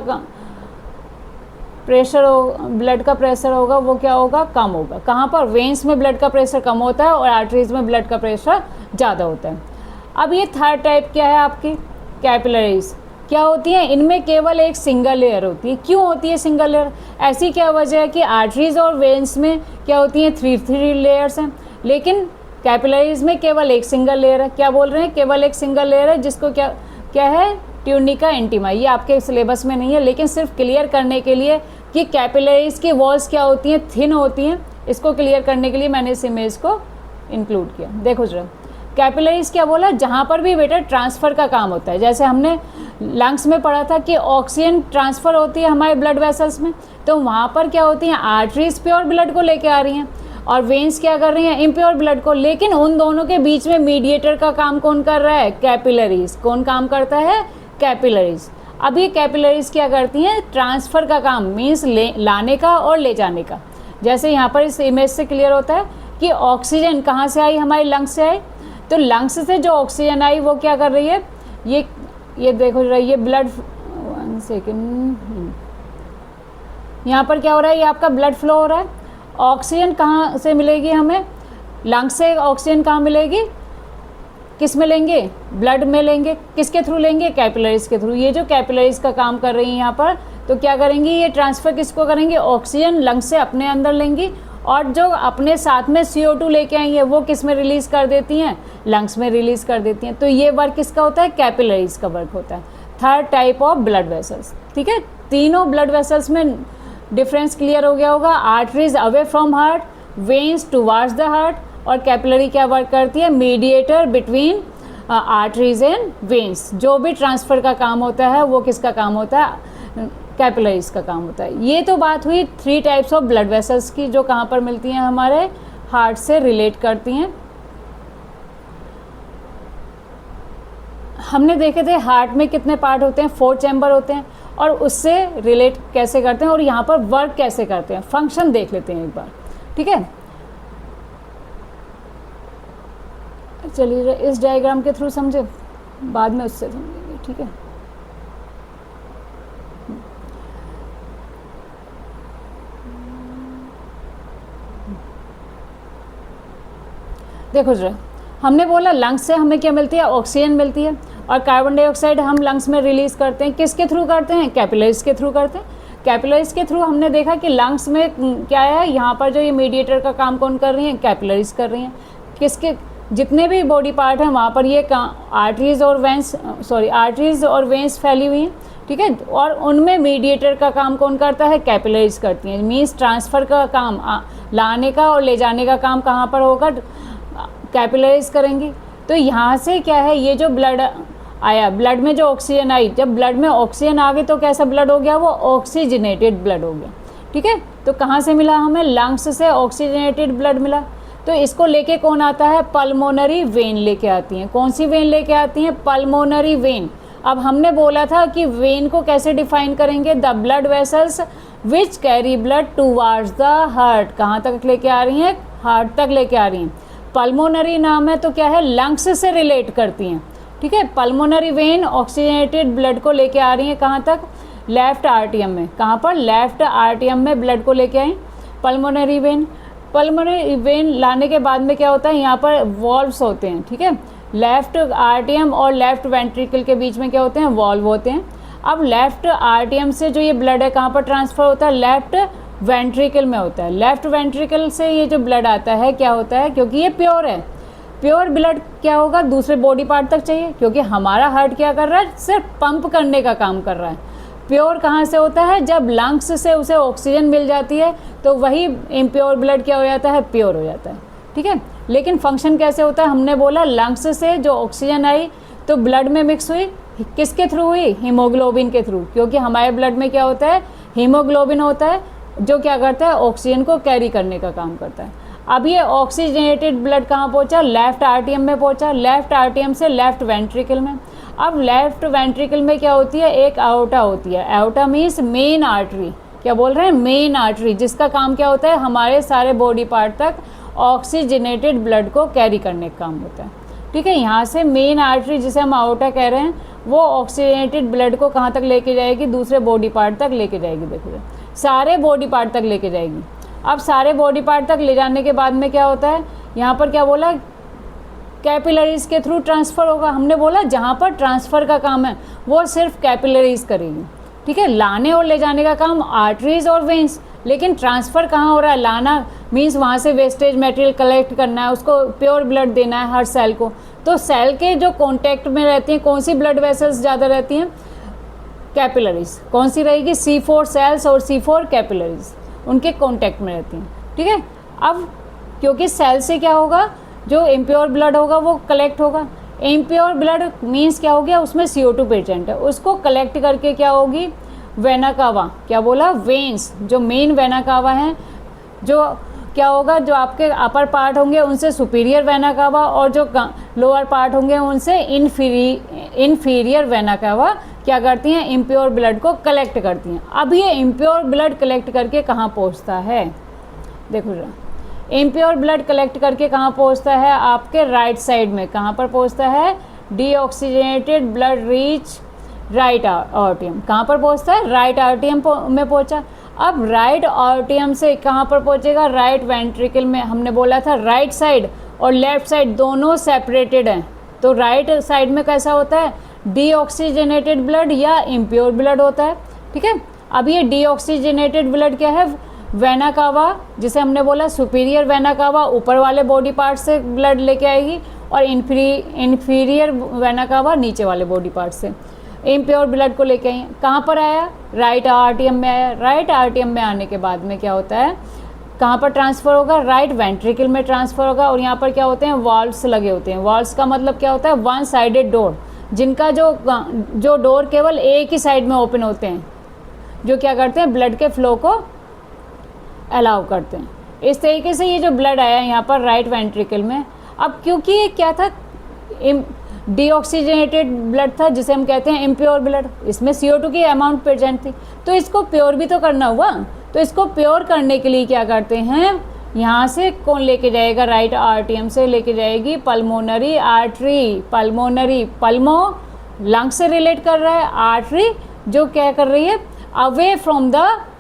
प्रेशर होगा वो क्या होगा, कम होगा। कहाँ पर, वेन्स में ब्लड का प्रेशर कम होता है और आर्टरीज में ब्लड का प्रेशर ज़्यादा होता है। अब ये थर्ड टाइप क्या है आपकी, कैपिलरीज। क्या होती है, इनमें केवल एक सिंगल लेयर होती है। क्यों होती है सिंगल लेयर, ऐसी क्या वजह है कि आर्टरीज और वेन्स में क्या होती हैं, 3 लेयर्स हैं, लेकिन कैपिलरीज में केवल एक सिंगल लेयर है। क्या बोल रहे हैं, केवल एक सिंगल लेयर है, जिसको क्या है, ट्यूनिका इंटीमा। ये आपके सिलेबस में नहीं है, लेकिन सिर्फ क्लियर करने के लिए कि कैपिलरीज की वॉल्स क्या होती हैं, थिन होती हैं, इसको क्लियर करने के लिए मैंने इस इमेज को इंक्लूड किया। देखो जरा, कैपिलरीज क्या बोला, जहाँ पर भी बेटा ट्रांसफ़र का काम होता है। जैसे हमने लंग्स में पढ़ा था कि ऑक्सीजन ट्रांसफ़र होती है हमारे ब्लड वेसल्स में, तो वहाँ पर क्या होती हैं, आर्टरीज प्योर ब्लड को लेके आ रही हैं और वेन्स क्या कर रही हैं, इम्प्योर ब्लड को। लेकिन उन दोनों के बीच में मीडिएटर का काम कौन कर रहा है, कैपिलरीज। कौन काम करता है, कैपिलरीज। अब ये कैपिलरीज क्या करती हैं, ट्रांसफ़र का काम, मीन्स लाने का और ले जाने का। जैसे यहाँ पर इस इमेज से क्लियर होता है कि ऑक्सीजन कहाँ से आई, हमारे लंग्स से आई, तो लंग्स से जो ऑक्सीजन आई वो क्या कर रही है, ये देखो रही है ब्लड, 1 सेकेंड, यहाँ पर क्या हो रहा है, ये आपका ब्लड फ्लो हो रहा है। ऑक्सीजन कहाँ से मिलेगी हमें, लंग्स से ऑक्सीजन कहाँ मिलेगी, किस में लेंगे, ब्लड में लेंगे, किसके थ्रू लेंगे, कैपिलरीज के थ्रू। ये जो कैपिलरीज का काम कर रही हैं यहाँ पर, तो क्या करेंगी, ये ट्रांसफ़र किसको करेंगे, ऑक्सीजन लंग्स से अपने अंदर लेंगी, और जो अपने साथ में CO2 लेके आई है वो किस में रिलीज़ कर देती हैं, लंग्स में रिलीज़ कर देती हैं। तो ये वर्क किसका होता है, कैपिलरीज का वर्क होता है। Third type of blood vessels, ठीक है। तीनों ब्लड वेसल्स में डिफरेंस क्लियर हो गया होगा। Arteries away from heart, veins towards the heart, और कैपिलरी क्या वर्क करती है, mediator between arteries and veins. जो भी ट्रांसफ़र का काम होता है वो किसका काम होता है, कैपिलरीज का काम होता है। ये तो बात हुई 3 टाइप्स ऑफ ब्लड वेसल्स की, जो कहाँ पर मिलती हैं, हमारे हार्ट से रिलेट करती हैं। हमने देखे थे हार्ट में कितने पार्ट होते हैं, 4 चैम्बर होते हैं, और उससे रिलेट कैसे करते हैं और यहाँ पर वर्क कैसे करते हैं, फंक्शन देख लेते हैं एक बार, ठीक है। चलिए इस डायग्राम के थ्रू समझे, बाद में उससे समझेंगे, ठीक है। देखो जरा, हमने बोला लंग्स से हमें क्या मिलती है, ऑक्सीजन मिलती है, और कार्बन डाइऑक्साइड हम लंग्स में रिलीज़ करते हैं, किसके थ्रू करते हैं, कैपिलरीज के थ्रू करते हैं। कैपिलरीज के थ्रू हमने देखा कि लंग्स में क्या है, यहाँ पर जो ये मीडिएटर का काम कौन कर रही हैं, कैपिलरीज कर रही हैं। किसके, जितने भी बॉडी पार्ट हैं वहाँ पर ये आर्टरीज और वेंस फैली हुई हैं, ठीक है, और उनमें मीडिएटर का काम कौन करता है, कैपिलरीज करती हैं। मीन्स ट्रांसफ़र का काम, लाने का और ले जाने का काम कहाँ पर होगा, कैपिलरीज करेंगी। तो यहाँ से क्या है, ये जो ब्लड आया, ब्लड में जो ऑक्सीजन आई, जब ब्लड में ऑक्सीजन आ गई तो कैसा ब्लड हो गया, वो ऑक्सीजनेटेड ब्लड हो गया, ठीक है। तो कहाँ से मिला हमें, लंग्स से ऑक्सीजनेटेड ब्लड मिला। तो इसको लेके कौन आता है, पल्मोनरी वेन लेके आती हैं। कौन सी वेन लेके आती हैं, पल्मोनरी वेन। अब हमने बोला था कि वेन को कैसे डिफाइन करेंगे, the blood vessels which carry blood towards the heart. कहाँ तक लेके आ रही हैं, हार्ट तक लेके आ रही हैं। पल्मोनरी नाम है तो क्या है, लंग्स से रिलेट करती हैं, ठीक है। पल्मोनरी वेन ऑक्सीजनेटेड ब्लड को लेके आ रही हैं कहाँ तक, लेफ्ट आर्टियम में। कहाँ पर, लेफ्ट आर्टियम में ब्लड को लेके आई पल्मोनरी वेन। पल्मोनरी वेन लाने के बाद में क्या होता है, यहाँ पर वॉल्व्स होते हैं, ठीक है। लेफ्ट आर्टियम और लेफ्ट वेंट्रिकल के बीच में क्या होते हैं, वॉल्व होते हैं। अब लेफ्ट आर्टियम से जो ये ब्लड है कहाँ पर ट्रांसफ़र होता है, लेफ्ट वेंट्रिकल में होता है। लेफ्ट वेंट्रिकल से ये जो ब्लड आता है क्या होता है, क्योंकि ये प्योर है, प्योर ब्लड क्या होगा, दूसरे बॉडी पार्ट तक चाहिए, क्योंकि हमारा हार्ट क्या कर रहा है, सिर्फ पंप करने का काम कर रहा है। प्योर कहाँ से होता है, जब लंग्स से उसे ऑक्सीजन मिल जाती है तो वही इम्प्योर ब्लड क्या हो जाता है, प्योर हो जाता है, ठीक है। लेकिन फंक्शन कैसे होता है, हमने बोला लंग्स से जो ऑक्सीजन आई तो ब्लड में मिक्स हुई, किसके थ्रू हुई, हीमोग्लोबिन के थ्रू, क्योंकि हमारे ब्लड में क्या होता है, हीमोग्लोबिन होता है, जो क्या करता है, ऑक्सीजन को कैरी करने का काम करता है। अब ये ऑक्सीजनेटेड ब्लड कहाँ पहुँचा, लेफ्ट आर्टियम में पहुँचा, लेफ्ट आर्टियम से लेफ्ट वेंट्रिकल में। अब लेफ्ट वेंट्रिकल में क्या होती है, एक आयोटा होती है। आयोटा मीन्स मेन आर्टरी, क्या बोल रहे हैं, मेन आर्टरी, जिसका काम क्या होता है, हमारे सारे बॉडी पार्ट तक ऑक्सीजनेटेड ब्लड को कैरी करने का काम होता है, ठीक है। यहाँ से मेन आर्टरी जिसे हम आयोटा कह रहे हैं, वो ऑक्सीजनेटेड ब्लड को कहाँ तक लेके जाएगी, दूसरे बॉडी पार्ट तक लेके जाएगी। देखो सारे बॉडी पार्ट तक लेके जाएगी। अब सारे बॉडी पार्ट तक ले जाने के बाद में क्या होता है, यहाँ पर क्या बोला, कैपिलरीज के थ्रू ट्रांसफ़र होगा। हमने बोला जहाँ पर ट्रांसफ़र का काम है वो सिर्फ कैपिलरीज करेगी, ठीक है। लाने और ले जाने का काम आर्टरीज और वेंस, लेकिन ट्रांसफ़र कहाँ हो रहा है, लाना मीन्स वहाँ से वेस्टेज मटेरियल कलेक्ट करना है, उसको प्योर ब्लड देना है हर सेल को। तो सेल के जो कॉन्टैक्ट में रहती हैं, कौन सी ब्लड वेसल्स ज़्यादा रहती हैं, कैपिलरीज। कौन सी रहेगी, C4 सेल्स और C4 कैपिलरीज, उनके कॉन्टैक्ट में रहती हैं, ठीक है। अब क्योंकि सेल से क्या होगा, जो इम्प्योर ब्लड होगा वो कलेक्ट होगा। इम्प्योर ब्लड मीन्स क्या हो गया, उसमें CO2 प्रेजेंट है, उसको कलेक्ट करके क्या होगी, वेना कावा, क्या बोला, वेन्स, जो मेन वेना कावा हैं, जो क्या होगा, जो आपके अपर पार्ट होंगे उनसे सुपीरियर वेना कावा और जो लोअर पार्ट होंगे उनसे इन्फीरियर वेना कावा क्या करती हैं, इम्प्योर ब्लड को कलेक्ट करती हैं। अब ये इम्प्योर ब्लड कलेक्ट करके कहाँ पहुँचता है, देखो जरा, इम्प्योर ब्लड कलेक्ट करके कहाँ पहुँचता है, आपके राइट साइड में। कहाँ पर पहुँचता है, डीऑक्सीजनेटेड ब्लड रीच राइट आर्टियम। कहाँ पर पहुँचता है, राइट आर्टियम में पहुँचा। अब राइट आर्टियम से कहाँ पर पहुँचेगा, राइट वेंट्रिकल में। हमने बोला था राइट साइड और लेफ्ट साइड दोनों सेपरेटेड हैं, तो राइट साइड में कैसा होता है, डीऑक्सीजनेटेड ब्लड या इम्प्योर ब्लड होता है, ठीक है। अब ये डीऑक्सीजनेटेड ब्लड क्या है, वेना कावा, जिसे हमने बोला सुपीरियर वेना कावा ऊपर वाले बॉडी पार्ट से ब्लड लेके आएगी और इन्फीरियर वेना कावा नीचे वाले बॉडी पार्ट से इम्प्योर ब्लड को लेके आई। कहाँ पर आया, राइट आर्टियम में आया। राइट आर्टियम में आने के बाद में क्या होता है, कहाँ पर ट्रांसफ़र होगा, राइट वेंट्रिकल में ट्रांसफ़र होगा। और यहाँ पर क्या होते हैं, वॉल्व्स लगे होते हैं। वॉल्व्स का मतलब क्या होता है, वन साइडेड डोर, जिनका जो डोर केवल एक ही साइड में ओपन होते हैं, जो क्या करते हैं, ब्लड के फ्लो को अलाउ करते हैं। इस तरीके से ये जो ब्लड आया यहाँ पर राइट वेंट्रिकल में, अब क्योंकि ये क्या था, डीऑक्सीजनेटेड ब्लड था, जिसे हम कहते हैं इम्प्योर ब्लड, इसमें CO2 की अमाउंट प्रेजेंट थी, तो इसको प्योर भी तो करना हुआ। तो इसको प्योर करने के लिए क्या करते हैं, यहाँ से कौन लेके जाएगा, राइट आर्टियम से लेके जाएगी पल्मोनरी आर्टरी। पल्मो लंग से रिलेट कर रहा है, आर्टरी जो क्या कर रही है, अवे फ्रॉम द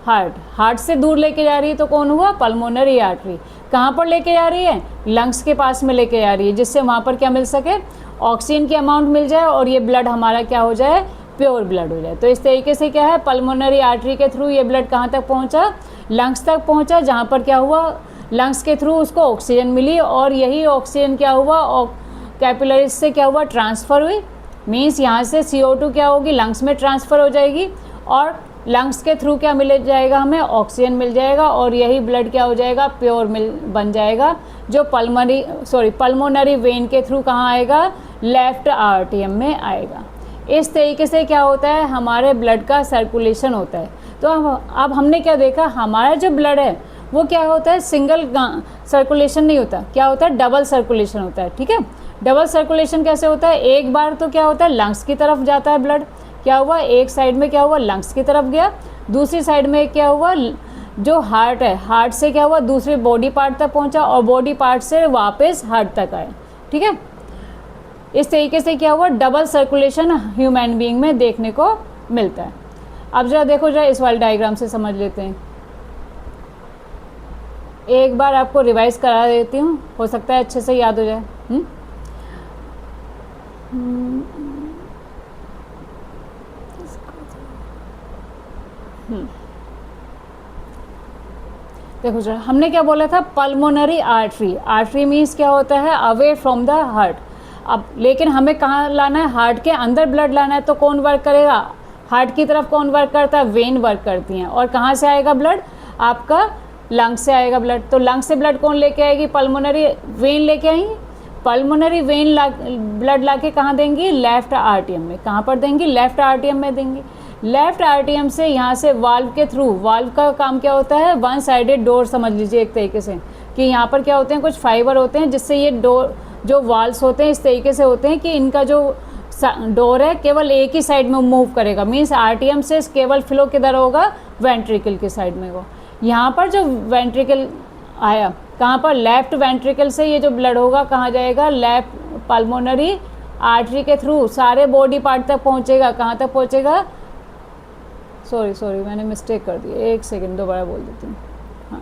हार्ट से दूर लेके जा रही है, तो कौन हुआ, पल्मोनरी आर्टरी। कहाँ पर लेके जा रही है, लंग्स के पास में लेके जा रही है, जिससे वहाँ पर क्या मिल सके, ऑक्सीजन की अमाउंट मिल जाए और ये ब्लड हमारा क्या हो जाए, प्योर ब्लड हो जाए। तो इस तरीके से क्या है, पल्मोनरी आर्टरी के थ्रू ये ब्लड कहाँ तक पहुँचा, लंग्स तक पहुँचा, जहाँ पर क्या हुआ, लंग्स के थ्रू उसको ऑक्सीजन मिली और यही ऑक्सीजन क्या हुआ, और कैपिलरीज से क्या हुआ, ट्रांसफ़र हुई। मीन्स यहाँ से CO2 क्या होगी, लंग्स में ट्रांसफ़र हो जाएगी और लंग्स के थ्रू क्या मिल जाएगा, हमें ऑक्सीजन मिल जाएगा और यही ब्लड क्या हो जाएगा, प्योर बन जाएगा, जो पल्मोनरी वेन के थ्रू कहाँ आएगा, लेफ्ट आर्टियम में आएगा। इस तरीके से क्या होता है, हमारे ब्लड का सर्कुलेशन होता है। तो अब हमने क्या देखा, हमारा जो ब्लड है वो क्या होता है, सिंगल सर्कुलेशन नहीं होता, क्या होता है, डबल सर्कुलेशन होता है, ठीक है। डबल सर्कुलेशन कैसे होता है, एक बार तो क्या होता है, लंग्स की तरफ जाता है ब्लड, क्या हुआ, एक साइड में क्या हुआ, लंग्स की तरफ गया, दूसरी साइड में क्या हुआ, जो हार्ट है, हार्ट से क्या हुआ, दूसरे बॉडी पार्ट तक पहुंचा और बॉडी पार्ट से वापस हार्ट तक आया, ठीक है। इस तरीके से क्या हुआ, डबल सर्कुलेशन ह्यूमन बीइंग में देखने को मिलता है। अब जरा देखो, जरा इस वाले डायग्राम से समझ लेते हैं। एक बार आपको रिवाइज करा देती हूँ, हो सकता है अच्छे से याद हो जाए। देखो जरा, हमने क्या बोला था, पल्मोनरी आर्टरी। आर्टरी मीन्स क्या होता है, अवे फ्रॉम द हार्ट। अब लेकिन हमें कहाँ लाना है, हार्ट के अंदर ब्लड लाना है, तो कौन वर्क करेगा, हार्ट की तरफ कौन वर्क करता है, वेन वर्क करती हैं। और कहाँ से आएगा ब्लड, आपका लंग से आएगा ब्लड। तो लंग से ब्लड कौन लेके आएगी, पल्मोनरी वेन लेके आएंगी। पल्मोनरी वेन ब्लड ला के कहाँ देंगी, लेफ्ट आर्टियम में। कहाँ पर देंगी, लेफ्ट आर्टियम में देंगी। लेफ्ट आर्टियम से यहाँ से वाल्व के थ्रू, वाल्व का काम क्या होता है, वन साइडेड डोर समझ लीजिए एक तरीके से, कि यहाँ पर क्या होते हैं, कुछ फाइबर होते हैं जिससे ये डोर, जो वाल्व्स होते हैं इस तरीके से होते हैं कि इनका जो डोर है केवल एक ही साइड में मूव करेगा। मीन्स आर्टियम से केवल फ्लो किधर होगा, वेंट्रिकल की साइड में को। यहाँ पर जो वेंट्रिकल आया, कहाँ पर, लेफ्ट वेंट्रिकल से ये जो ब्लड होगा कहाँ जाएगा, लेफ्ट पल्मोनरी आर्टरी के थ्रू सारे बॉडी पार्ट तक पहुँचेगा। कहाँ तक पहुँचेगा, सॉरी मैंने मिस्टेक कर दी, एक सेकेंड दोबारा बोल देती हूँ, हाँ,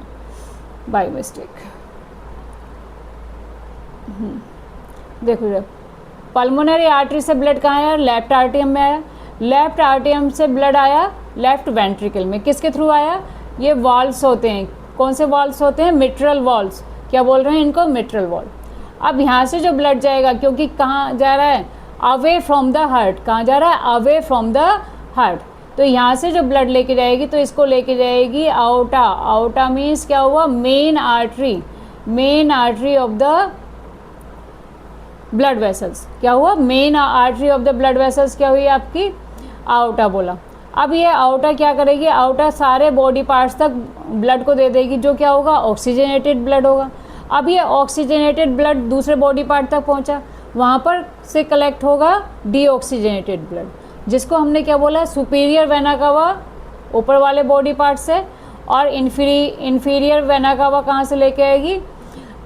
बाय मिस्टेक। देखो जब पल्मोनरी आर्टरी से ब्लड कहाँ आया, लेफ्ट आर्टियम में आया। लेफ्ट आर्टियम से ब्लड आया लेफ्ट वेंट्रिकल में, किसके थ्रू आया, ये वॉल्व्स होते हैं। कौन से वॉल्व्स होते हैं, मिट्रल वॉल्व्स। क्या बोल रहे हैं इनको, मिट्रल वॉल्व। अब यहाँ से जो ब्लड जाएगा, क्योंकि कहाँ जा रहा है, अवे फ्रॉम द हार्ट। कहाँ जा रहा है, अवे फ्रॉम द हार्ट। तो यहाँ से जो ब्लड लेके जाएगी तो इसको लेके जाएगी आउटा। आउटा मीन्स क्या हुआ, main artery, main artery of the blood vessels. क्या हुआ, main artery of the blood vessels क्या हुई आपकी, आउटा बोला। अब ये आउटा क्या करेगी, आउटा सारे बॉडी पार्ट्स तक ब्लड को दे देगी, जो क्या होगा, ऑक्सीजनेटेड ब्लड होगा। अब ये ऑक्सीजनेटेड ब्लड दूसरे बॉडी पार्ट तक पहुंचा, वहाँ पर से कलेक्ट होगा डीऑक्सीजनेटेड ब्लड, जिसको हमने क्या बोला, सुपीरियर वेना कावा ऊपर वाले बॉडी पार्ट से, और इन्फीरियर वेना कावा कहाँ से लेके आएगी,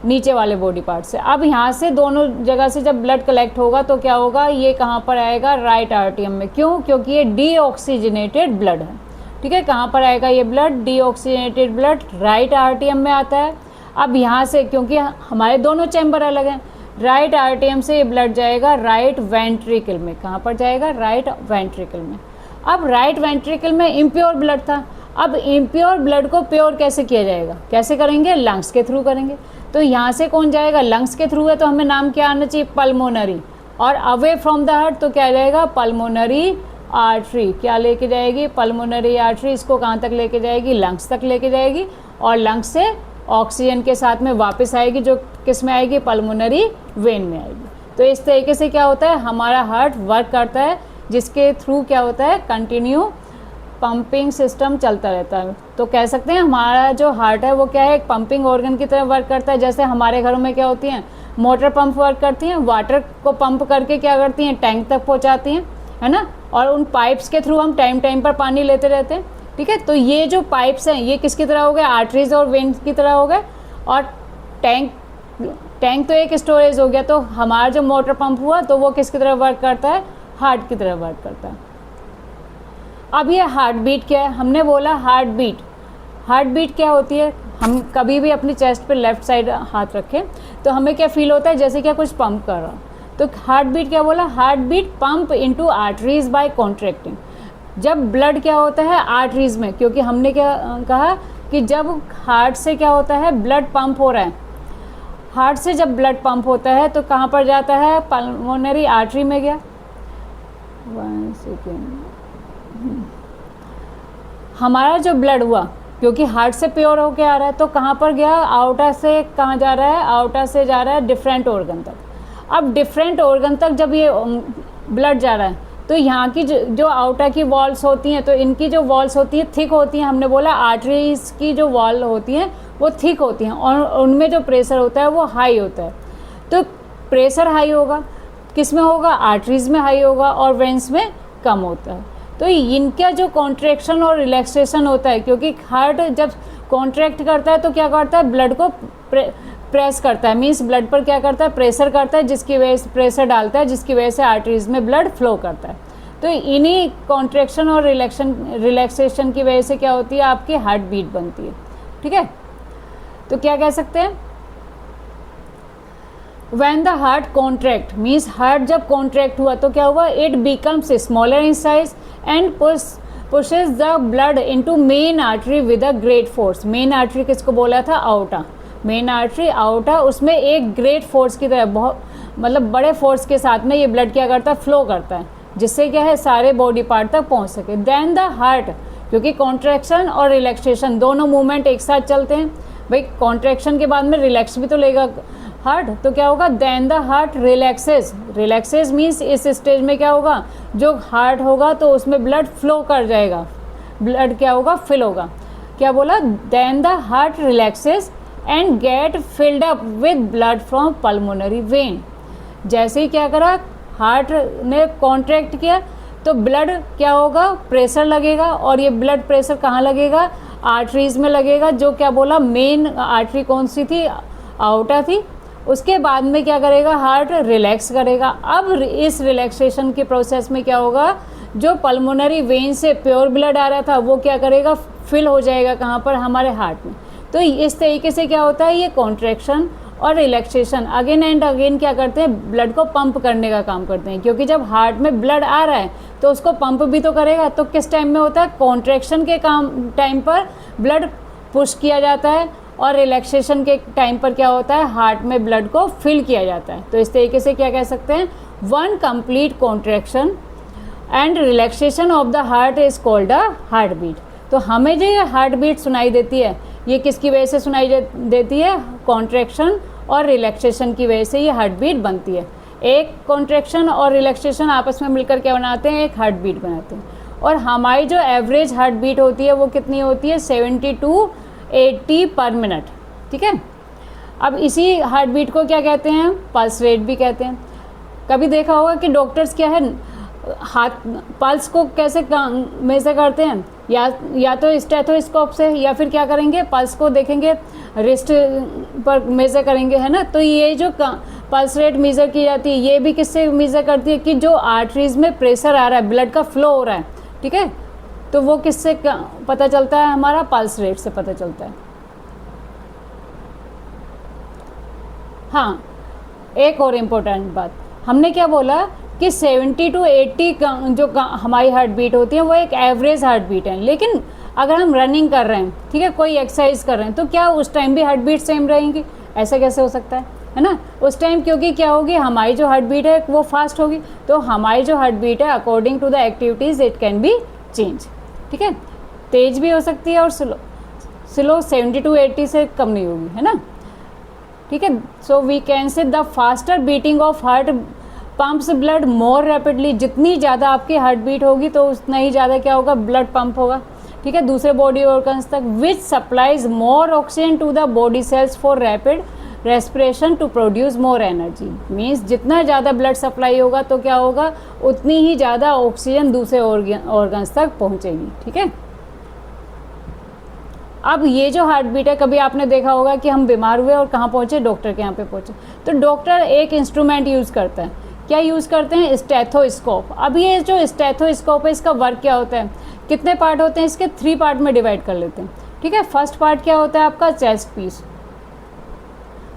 नीचे वाले बॉडी पार्ट से। अब यहाँ से दोनों जगह से जब ब्लड कलेक्ट होगा तो क्या होगा, ये कहाँ पर आएगा, राइट आर्टियम में। क्यों, क्योंकि ये डीऑक्सीजनेटेड ब्लड है। ठीक है, कहाँ पर आएगा ये ब्लड, डीऑक्सीजनेटेड ब्लड राइट आर्टियम में आता है। अब यहाँ से, क्योंकि हमारे दोनों चैम्बर अलग हैं, राइट आर्टियम से ये ब्लड जाएगा राइट वेंट्रिकल में। कहाँ पर जाएगा, राइट वेंट्रिकल में। अब राइट वेंट्रिकल में इम्प्योर ब्लड था, अब इम्प्योर ब्लड को प्योर कैसे किया जाएगा, कैसे करेंगे, लंग्स के थ्रू करेंगे। तो यहाँ से कौन जाएगा, लंग्स के थ्रू है, तो हमें नाम क्या आना चाहिए, पल्मोनरी। और अवे फ्रॉम द हार्ट तो क्या जाएगा, पल्मोनरी आर्टरी। क्या लेके जाएगी, पल्मोनरी आर्टरी। इसको कहाँ तक लेके जाएगी, लंग्स तक लेके जाएगी, और लंग्स से ऑक्सीजन के साथ में वापस आएगी, जो किस में आएगी, पल्मोनरी वेन में आएगी। तो इस तरीके से क्या होता है, हमारा हार्ट वर्क करता है, जिसके थ्रू क्या होता है, कंटिन्यू पंपिंग सिस्टम चलता रहता है। तो कह सकते हैं हमारा जो हार्ट है वो क्या है, एक पंपिंग ऑर्गन की तरह वर्क करता है। जैसे हमारे घरों में क्या होती हैं, मोटर पंप वर्क करती हैं, वाटर को पंप करके क्या करती हैं, टैंक तक पहुंचाती हैं, है ना, और उन पाइप्स के थ्रू हम टाइम टाइम पर पानी लेते रहते हैं। ठीक है, तो ये जो पाइप्स हैं ये किसकी तरह हो गए, आर्टरीज और वेन्स की तरह हो गए, और टैंक तो एक स्टोरेज हो गया। तो हमारा जो मोटर पंप हुआ तो वो किसकी तरह वर्क करता है, हार्ट की तरह वर्क करता है। अब ये हार्ट बीट क्या है, हमने बोला हार्ट बीट क्या होती है, हम कभी भी अपनी चेस्ट पे लेफ्ट साइड हाथ रखें तो हमें क्या फील होता है, जैसे क्या कुछ पंप कर रहा हो। तो हार्ट बीट क्या बोला, heart beat pump into arteries by contracting. जब ब्लड क्या होता है आर्टरीज में, क्योंकि हमने क्या कहा कि जब हार्ट से क्या होता है, ब्लड पंप हो रहा है, हार्ट से जब ब्लड पंप होता है तो कहाँ पर जाता है, पल्मोनरी आर्टरी में गया। 1 सेकेंड, हमारा जो ब्लड हुआ क्योंकि हार्ट से प्योर होके आ रहा है तो कहाँ पर गया, आउटा से कहाँ जा रहा है, आउटा से जा रहा है डिफरेंट ऑर्गन तक। अब डिफरेंट ऑर्गन तक जब ये ब्लड जा रहा है तो यहाँ की जो आउटा की वॉल्स होती हैं, तो इनकी जो वॉल्स होती हैं थिक होती हैं। हमने बोला आर्टरीज की जो वॉल होती हैं वो थिक होती हैं और उनमें जो प्रेशर होता है वो हाई होता है। तो प्रेशर हाई होगा, किस में होगा, आर्टरीज में हाई होगा और वेंस में कम होता है। तो इनका जो कॉन्ट्रैक्शन और रिलैक्सेशन होता है, क्योंकि हार्ट जब कॉन्ट्रैक्ट करता है तो क्या करता है, ब्लड को प्रेस करता है, मीन्स ब्लड पर क्या करता है, प्रेशर करता है, जिसकी वजह से प्रेशर डालता है, जिसकी वजह से आर्टरीज में ब्लड फ्लो करता है। तो इन्हीं कॉन्ट्रैक्शन और रिलैक्सेशन की वजह से क्या होती है, आपकी हार्ट बीट बनती है। ठीक है, तो क्या कह सकते हैं, When the heart contract means heart जब कॉन्ट्रैक्ट हुआ तो क्या हुआ, it becomes smaller in size and pushes the blood into main artery with a great force। Main artery किसको बोला था, आउटा। मेन आर्टरी आउटा, उसमें एक ग्रेट फोर्स की तरह, बहुत मतलब बड़े फोर्स के साथ में ये ब्लड क्या करता है, फ्लो करता है, जिससे क्या है सारे बॉडी पार्ट तक पहुंच सके। देन द हार्ट, क्योंकि कॉन्ट्रैक्शन और रिलैक्सेशन दोनों मूवमेंट एक साथ चलते हैं भाई, कॉन्ट्रैक्शन के बाद में रिलैक्स भी तो लेगा हार्ट, तो क्या होगा, then the heart relaxes means इस स्टेज में क्या होगा, जो हार्ट होगा तो उसमें ब्लड फ्लो कर जाएगा, ब्लड क्या होगा, फिल होगा। क्या बोला, then the heart relaxes and get filled up with blood from pulmonary vein. जैसे ही क्या करा, हार्ट ने कॉन्ट्रैक्ट किया तो ब्लड क्या होगा, प्रेशर लगेगा, और ये ब्लड प्रेशर कहाँ लगेगा, आर्टरीज में लगेगा। जो क्या बोला, मेन आर्टरी कौन सी थी, आउटा थी। उसके बाद में क्या करेगा, हार्ट रिलैक्स करेगा। अब इस रिलैक्सेशन के प्रोसेस में क्या होगा, जो पल्मोनरी वेन से प्योर ब्लड आ रहा था वो क्या करेगा, फिल हो जाएगा कहाँ पर, हमारे हार्ट में। तो इस तरीके से क्या होता है, ये कॉन्ट्रैक्शन और रिलैक्सेशन अगेन एंड अगेन क्या करते हैं, ब्लड को पंप करने का काम करते हैं। क्योंकि जब हार्ट में ब्लड आ रहा है तो उसको पंप भी तो करेगा। तो किस टाइम में होता है, कॉन्ट्रैक्शन के टाइम पर ब्लड पुश किया जाता है, और रिलैक्सेशन के टाइम पर क्या होता है, हार्ट में ब्लड को फिल किया जाता है। तो इस तरीके से क्या कह सकते हैं, one complete contraction and relaxation of the heart is called a heart beat. तो हमें जो ये हार्ट बीट सुनाई देती है, ये किसकी वजह से सुनाई देती है, कॉन्ट्रैक्शन और रिलैक्सेशन की वजह से ये हार्ट बीट बनती है। एक कॉन्ट्रैक्शन और रिलैक्सेशन आपस में मिलकर क्या बनाते हैं, एक हार्ट बीट बनाते हैं। और हमारी जो एवरेज हार्ट बीट होती है वो कितनी होती है 70 to 80 पर मिनट, ठीक है। अब इसी हार्ट बीट को क्या कहते हैं, पल्स रेट भी कहते हैं। कभी देखा होगा कि डॉक्टर्स क्या है हाथ पल्स को कैसे मेज़र करते हैं, या तो स्टेथोस्कोप से, या फिर क्या करेंगे पल्स को देखेंगे रिस्ट पर मेज़र करेंगे, है ना। तो ये जो पल्स रेट मेज़र की जाती है ये भी किससे मेज़र करती है कि जो आर्टरीज़ में प्रेशर आ रहा है, ब्लड का फ्लो हो रहा है, ठीक है। तो वो किससे पता चलता है, हमारा पल्स रेट से पता चलता है। हाँ, एक और इम्पोर्टेंट बात, हमने क्या बोला कि 70 to 80 जो हमारी हार्ट बीट होती है वो एक एवरेज हार्ट बीट है। लेकिन अगर हम रनिंग कर रहे हैं, ठीक है, कोई एक्सरसाइज कर रहे हैं, तो क्या उस टाइम भी हार्ट बीट सेम रहेंगी? ऐसा कैसे हो सकता है ना। उस टाइम क्योंकि क्या होगी, हमारी जो हार्ट बीट है वो फास्ट होगी, तो हमारी जो हार्ट बीट है according to the activities it can be change, ठीक है। तेज भी हो सकती है और स्लो 70 to 80 से कम नहीं होगी, है ना, ठीक है। So we can say the faster beating of heart pumps blood more rapidly. जितनी ज़्यादा आपकी हार्ट बीट होगी तो उतना ही ज़्यादा क्या होगा, ब्लड पंप होगा, ठीक है, दूसरे बॉडी ऑर्गन्स तक। Which supplies more oxygen to the body cells for rapid respiration to produce more energy. Means जितना ज़्यादा ब्लड सप्लाई होगा तो क्या होगा, उतनी ही ज़्यादा ऑक्सीजन दूसरे ऑर्गन्स तक पहुँचेगी, ठीक है। अब ये जो हार्ट बीट है, कभी आपने देखा होगा कि हम बीमार हुए और कहाँ पहुँचे, डॉक्टर के यहाँ पे पहुँचे, तो डॉक्टर एक इंस्ट्रूमेंट यूज़ करता है। क्या यूज़ करते हैं, स्टेथोस्कोप। अब ये जो स्टेथोस्कोप है इसका वर्क क्या होता है, कितने पार्ट होते हैं इसके, 3 पार्ट में डिवाइड कर लेते हैं, ठीक है। फर्स्ट पार्ट क्या होता है आपका, चेस्ट पीस।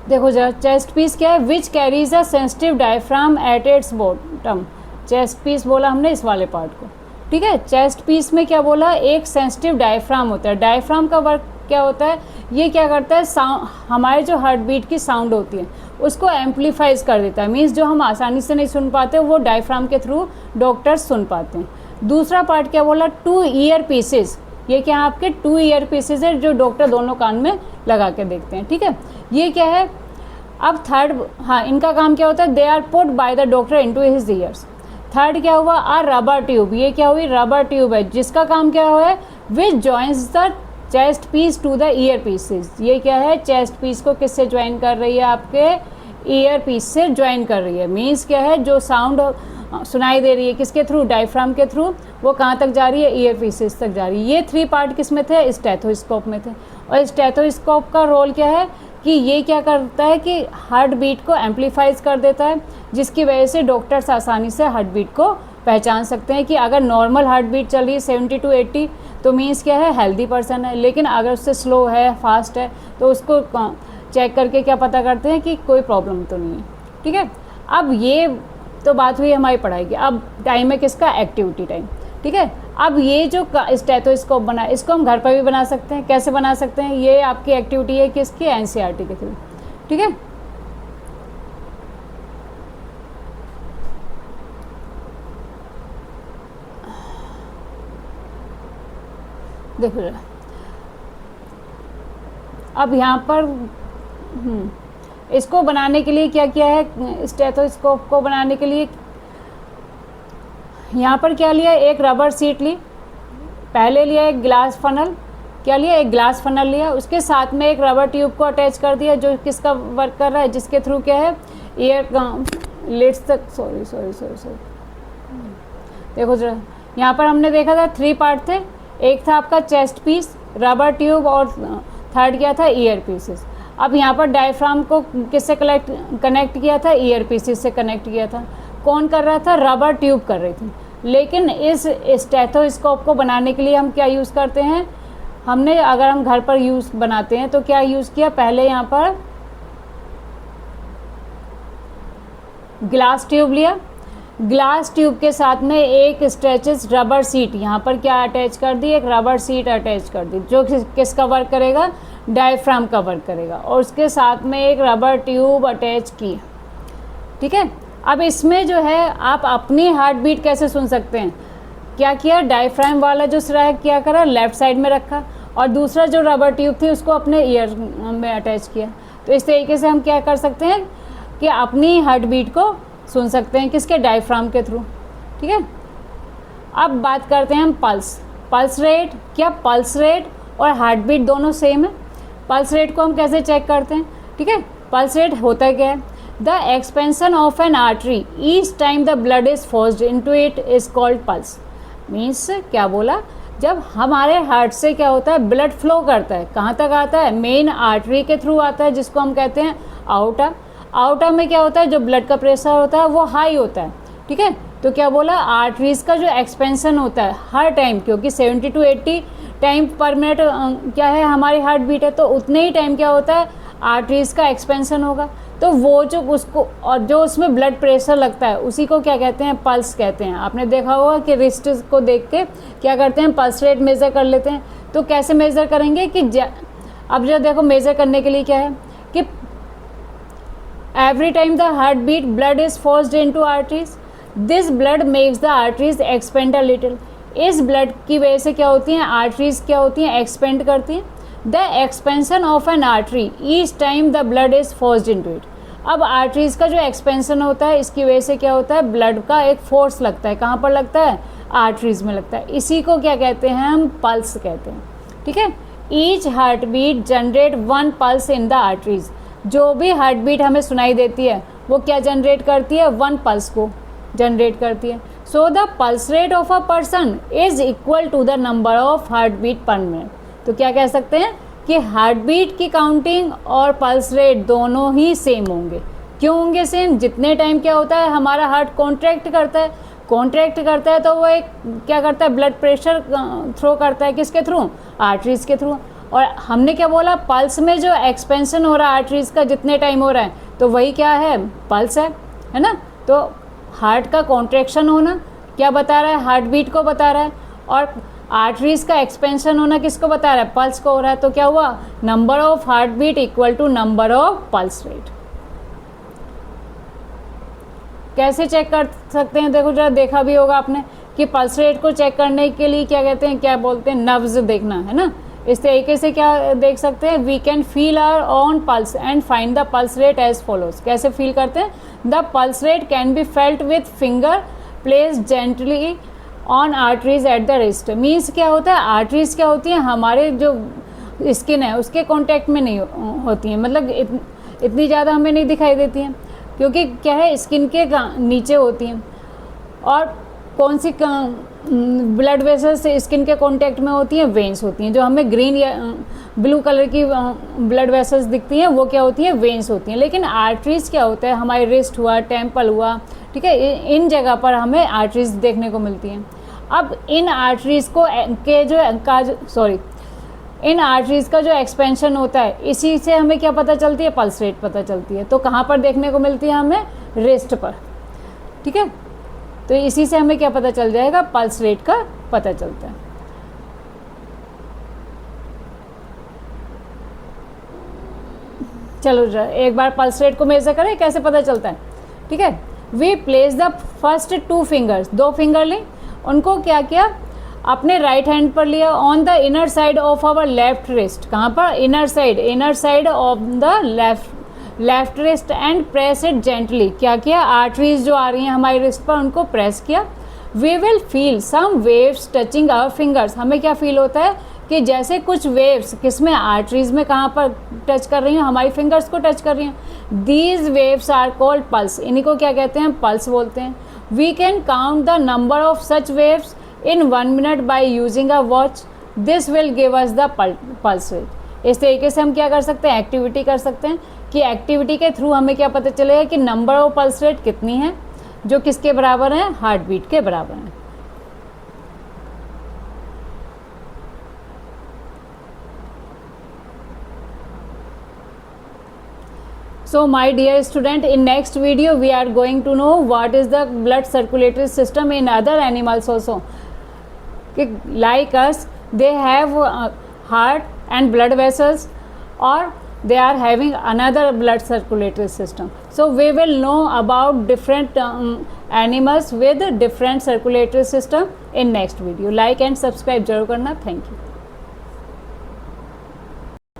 देखो जरा, चेस्ट पीस क्या है, which carries a sensitive diaphragm at its bottom. Chest piece बोला हमने इस वाले पार्ट को, ठीक है। चेस्ट पीस में क्या बोला, एक सेंसिटिव डायफ्राम होता है। डायफ्राम का वर्क क्या होता है, ये क्या करता है, हमारे जो हार्ट बीट की साउंड होती है उसको एम्पलीफाइज कर देता है। मीन्स जो हम आसानी से नहीं सुन पाते वो डायफ्राम के थ्रू डॉक्टर्स सुन पाते हैं। दूसरा पार्ट क्या बोला, 2 ईयर पीसेस। ये क्या है, आपके 2 ईयर पीसेस है जो डॉक्टर दोनों कान में लगा के देखते हैं, ठीक है। ये क्या है, अब थर्ड, हाँ, इनका काम क्या होता है, they are put by the doctor into his ears. Third क्या हुआ, आ रबर ट्यूब। ये क्या हुई, रबर ट्यूब है जिसका काम क्या हुआ है, which joins the chest piece to the ear pieces. ये क्या है, चेस्ट पीस को किससे ज्वाइन कर रही है, आपके ईयर पीस से ज्वाइन कर रही है। मीन्स क्या है, जो साउंड सुनाई दे रही है किसके थ्रू, डायफ्राम के थ्रू, वो कहाँ तक जा रही है, ईयर पीसेस तक जा रही है। ये 3 पार्ट किस में थे, स्टेथोस्कोप में थे। और स्टेथोस्कोप का रोल क्या है कि ये क्या करता है कि हार्ट बीट को एम्पलीफाइज कर देता है, जिसकी वजह से डॉक्टर्स आसानी से हार्ट बीट को पहचान सकते हैं कि अगर नॉर्मल हार्ट बीट चल रही है 70 to 80 तो मीन्स क्या है, हेल्दी पर्सन है। लेकिन अगर उससे स्लो है, फास्ट है, तो उसको चेक करके क्या पता करते हैं कि कोई प्रॉब्लम तो नहीं है, ठीक है। अब ये तो बात हुई हमारी पढ़ाई की। अब टाइम है किसका, एक्टिविटी टाइम, ठीक है। अब ये जो स्टेथोस्कोप बना है इसको हम घर पर भी बना सकते हैं। कैसे बना सकते हैं, ये आपकी एक्टिविटी है किसकी, एनसीईआरटी के थ्रू, ठीक है। देखो जरा, अब यहाँ पर इसको बनाने के लिए क्या किया है, स्टेथोस्कोप को बनाने के लिए यहाँ पर क्या लिया, एक रबर सीट ली, पहले लिया एक ग्लास फनल, क्या लिया, एक ग्लास फनल लिया, उसके साथ में एक रबर ट्यूब को अटैच कर दिया जो किसका वर्क कर रहा है, जिसके थ्रू क्या है, एयर लिड्स तक, सॉरी देखो जरा, यहाँ पर हमने देखा था 3 पार्ट थे। एक था आपका चेस्ट पीस, रबर ट्यूब, और थर्ड क्या था, ईयर पीसेस। अब यहाँ पर डायफ्राम को किससे कनेक्ट किया था, ईयर पीसेस से कनेक्ट किया था। कौन कर रहा था, रबर ट्यूब कर रही थी। लेकिन इस स्टेथोस्कोप को बनाने के लिए हम क्या यूज़ करते हैं, हमने अगर हम घर पर यूज़ बनाते हैं तो क्या यूज़ किया, पहले यहाँ पर ग्लास ट्यूब लिया, ग्लास ट्यूब के साथ में एक स्ट्रेचेस रबर सीट यहाँ पर क्या अटैच कर दी, एक रबर सीट अटैच कर दी जो किसका वर्क करेगा, डायफ्राम का वर्क करेगा, और उसके साथ में एक रबर ट्यूब अटैच की, ठीक है। अब इसमें जो है आप अपनी हार्ट बीट कैसे सुन सकते हैं, क्या किया, डायफ्राम वाला जो सिरा है क्या करा, लेफ़्ट साइड में रखा, और दूसरा जो रबर ट्यूब थी उसको अपने ईयर में अटैच किया। तो इस तरीके से हम क्या कर सकते हैं कि अपनी हार्ट बीट को सुन सकते हैं किसके, डायफ्राम के थ्रू, ठीक है। अब बात करते हैं हम पल्स रेट। क्या पल्स रेट और हार्ट बीट दोनों सेम है? पल्स रेट को हम कैसे चेक करते हैं? ठीक है, पल्स रेट होता क्या है? The expansion of N artery each time the blood is forced into it is called pulse. Means क्या बोला, जब हमारे हार्ट से क्या होता है, ब्लड फ्लो करता है, कहाँ तक आता है? मेन आर्टरी के थ्रू आता है, जिसको हम कहते हैं आउटा। आउटा में क्या होता है, जो ब्लड का प्रेशर होता है वो हाई होता है। ठीक है, तो क्या बोला, आर्टरीज का जो एक्सपेंशन होता है हर टाइम, क्योंकि 70 to 80 टाइम पर मिनट क्या है हमारी हार्ट बीट है, तो उतने ही टाइम क्या होता है, आर्टरीज का एक्सपेंशन होगा। तो वो जो उसको और जो उसमें ब्लड प्रेशर लगता है उसी को क्या कहते हैं, पल्स कहते हैं। आपने देखा होगा कि रिस्ट को देख के क्या करते हैं, पल्स रेट मेज़र कर लेते हैं। तो कैसे मेज़र करेंगे कि अब जो देखो मेज़र करने के लिए क्या है कि every time the heart beat blood is forced into arteries, this blood makes the arteries expand a little. इस ब्लड की वजह से क्या होती हैं, आर्टरीज क्या होती हैं, एक्सपेंड करती हैं। The expansion of N artery each time the blood is forced into it. अब आर्टरीज का जो एक्सपेंशन होता है, इसकी वजह से क्या होता है, ब्लड का एक फोर्स लगता है। कहाँ पर लगता है, आर्टरीज में लगता है। इसी को क्या कहते हैं, हम पल्स कहते हैं। ठीक है, each heart beat generate one pulse in the arteries. जो भी हार्ट बीट हमें सुनाई देती है वो क्या जनरेट करती है, वन पल्स को जनरेट करती है। So the pulse rate of a person is equal to the number of heart beat per minute. तो क्या कह सकते हैं कि हार्ट बीट की काउंटिंग और पल्स रेट दोनों ही सेम होंगे। क्यों होंगे सेम? जितने टाइम क्या होता है, हमारा हार्ट कॉन्ट्रैक्ट करता है, कॉन्ट्रैक्ट करता है तो वो एक क्या करता है, ब्लड प्रेशर थ्रो करता है, किसके थ्रू, आर्टरीज के थ्रू। और हमने क्या बोला, पल्स में जो एक्सपेंशन हो रहा है आर्टरीज का जितने टाइम हो रहा है, तो वही क्या है, पल्स है ना। तो हार्ट का कॉन्ट्रैक्शन होना क्या बता रहा है, हार्ट बीट को बता रहा है, और आर्टरीज का एक्सपेंशन होना किसको बता रहा है, पल्स को हो रहा है। तो क्या हुआ, number of heart beat equal to number of pulse rate. कैसे चेक कर सकते हैं, देखो जरा, देखा भी होगा आपने कि पल्स रेट को चेक करने के लिए क्या कहते हैं, क्या बोलते हैं, नब्ज देखना है ना। इस तरीके से क्या देख सकते हैं, we can feel our own pulse and find the pulse rate as follows. कैसे फील करते हैं, the pulse rate can be felt with finger place gently on arteries at the wrist. Means क्या होता है, आर्टरीज क्या होती हैं, हमारे जो स्किन है उसके कांटेक्ट में नहीं होती हैं, मतलब इतनी ज़्यादा हमें नहीं दिखाई देती हैं, क्योंकि क्या है, स्किन के नीचे होती हैं। और कौन सी ब्लड वेसल्स स्किन के कांटेक्ट में होती हैं, वेन्स होती हैं। जो हमें ग्रीन या ब्लू कलर की ब्लड वेसल्स दिखती हैं वो क्या होती हैं, वेन्स होती हैं। लेकिन आर्टरीज क्या होता है, हमारे रिस्ट हुआ, टेम्पल हुआ, ठीक है, इन जगह पर हमें आर्टरीज देखने को मिलती हैं। अब इन आर्टरीज को इन आर्टरीज का जो एक्सपेंशन होता है, इसी से हमें क्या पता चलती है, पल्स रेट पता चलती है। तो कहाँ पर देखने को मिलती है, हमें रिस्ट पर। ठीक है, तो इसी से हमें क्या पता चल जाएगा, पल्स रेट का पता चलता है। चलो एक बार पल्स रेट को मेजर करें, कैसे पता चलता है। ठीक है, we place the first 2 fingers, 2 finger लें, उनको क्या किया, अपने राइट हैंड पर लिया, on the inner side of our left wrist. कहाँ पर, inner side of the left wrist and press it gently. क्या किया, आर्टरीज जो आ रही हैं हमारी रिस्ट पर उनको प्रेस किया। We will feel some waves touching our fingers. हमें क्या फील होता है कि जैसे कुछ वेव्स किसमें, आर्टरीज में कहाँ पर टच कर रही हैं, हमारी फिंगर्स को टच कर रही हैं। These waves are called pulse. इन्हीं को क्या कहते हैं, पल्स बोलते हैं। We can count the number of such waves in 1 minute by using a watch. This will give us the pulse rate. इस तरीके से हम क्या कर सकते हैं, एक्टिविटी कर सकते हैं कि एक्टिविटी के थ्रू हमें क्या पता चलेगा कि नंबर ऑफ पल्स रेट कितनी है, जो किसके बराबर है, हार्ट बीट के बराबर है। So my dear student, in next video we are going to know what is the blood circulatory system in other animals also. Like us, they have heart and blood vessels, or they are having another blood circulatory system. So we will know about different animals with different circulatory system in next video. Like and subscribe जरूर करना. Thank you.